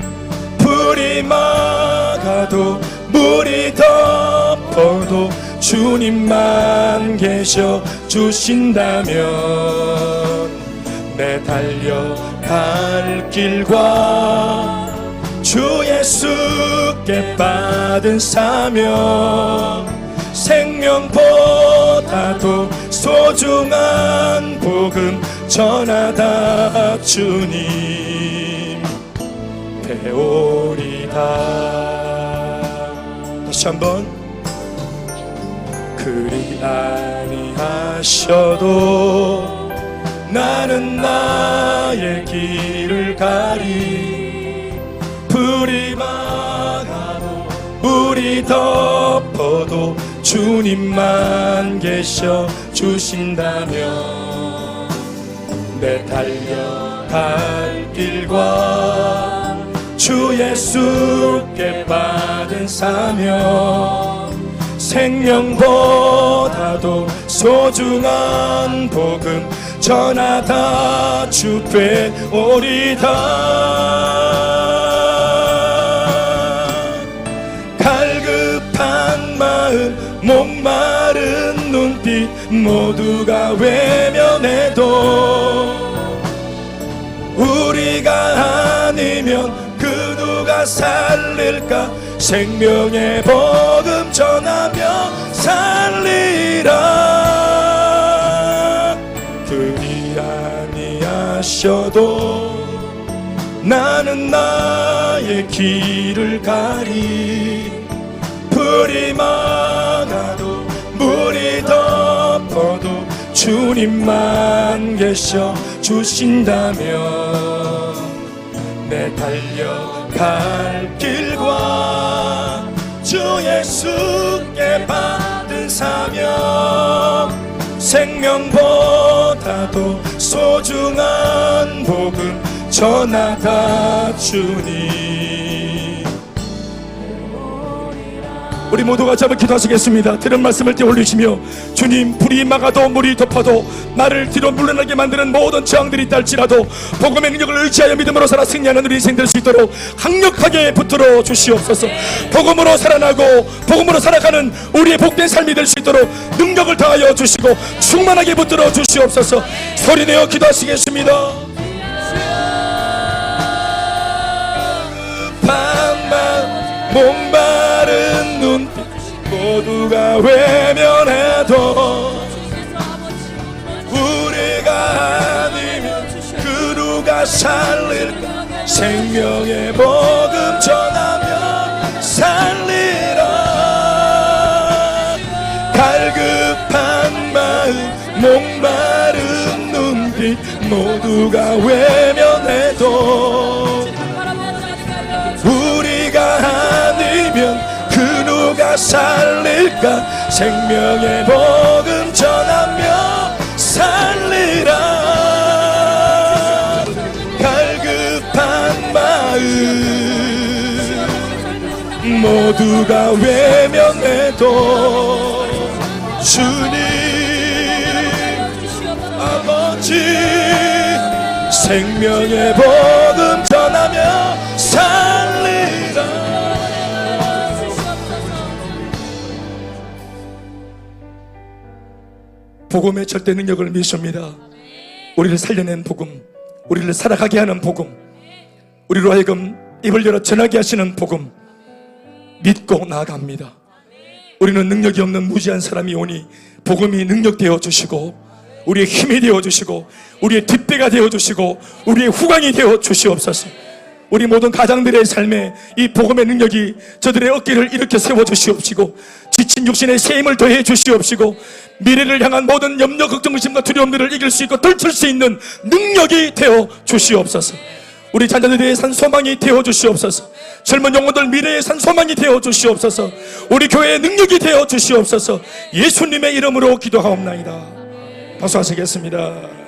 A: 불이 막아도 물이 덮어도 주님만 계셔 주신다면 내 달려갈 길과 주 예수께 받은 사명, 생명보다도 소중한 복음 전하다 주님 배우리다. 다시 한번. 그리 아니하셔도 나는 나의 길을 가리, 불이 막아도 물이 덮어도 주님만 계셔 주신다면 내 달려갈 길과 주 예수께 받은 사명, 생명보다도 소중한 복음 전하다 주께 오리다. 갈급한 마음, 목마른 눈빛 모두가 외면해도 우리가 누가 살릴까? 생명의 복음 전하며 살리라. 그리 아니하셔도 나는 나의 길을 가리. 불이 막아도 물이 덮어도 주님만 계셔 주신다면 내 달려갈 길과 주 예수께 받은 사명, 생명보다도 소중한 복음 전하다 주님. 우리 모두가 잡아 기도하시겠습니다. 들은 말씀을 떼올리시며, 주님, 불이 막아도 물이 덮어도 나를 뒤로 물러나게 만드는 모든 저항들이 있다 할지라도 복음의 능력을 의지하여 믿음으로 살아 승리하는 우리 인생 될 수 있도록 강력하게 붙들어 주시옵소서. 복음으로 살아나고 복음으로 살아가는 우리의 복된 삶이 될 수 있도록 능력을 더하여 주시고 충만하게 붙들어 주시옵소서. 소리내어 기도하시겠습니다. 반만 목마른 눈빛 모두가 외면해도 우리가 아니면 그 누가 살릴까? 생명의 복음 전하며 살리라. 갈급한 마음 목마른 눈빛 모두가 외면해도 우리가 아니면 그 누가 살릴까? 생명의 복음 전하며 살리라. 갈급한 마음 모두가 외면해도 주님 아버지 생명의 복음 전하며 살리라. 복음의 절대 능력을 믿습니다. 우리를 살려낸 복음, 우리를 살아가게 하는 복음, 우리로 하여금 입을 열어 전하게 하시는 복음 믿고 나아갑니다. 우리는 능력이 없는 무지한 사람이 오니 복음이 능력되어 주시고 우리의 힘이 되어 주시고 우리의 뒷배가 되어 주시고 우리의 후광이 되어 주시옵소서. 우리 모든 가장들의 삶에 이 복음의 능력이 저들의 어깨를 일으켜 세워 주시옵시고 지친 육신의 새 힘을 더해 주시옵시고 미래를 향한 모든 염려, 걱정, 의심과 두려움들을 이길 수 있고 떨칠 수 있는 능력이 되어 주시옵소서. 우리 자녀들의 산 소망이 되어 주시옵소서. 젊은 영혼들 미래의 산 소망이 되어 주시옵소서. 우리 교회의 능력이 되어 주시옵소서. 예수님의 이름으로 기도하옵나이다. 박수하시겠습니다.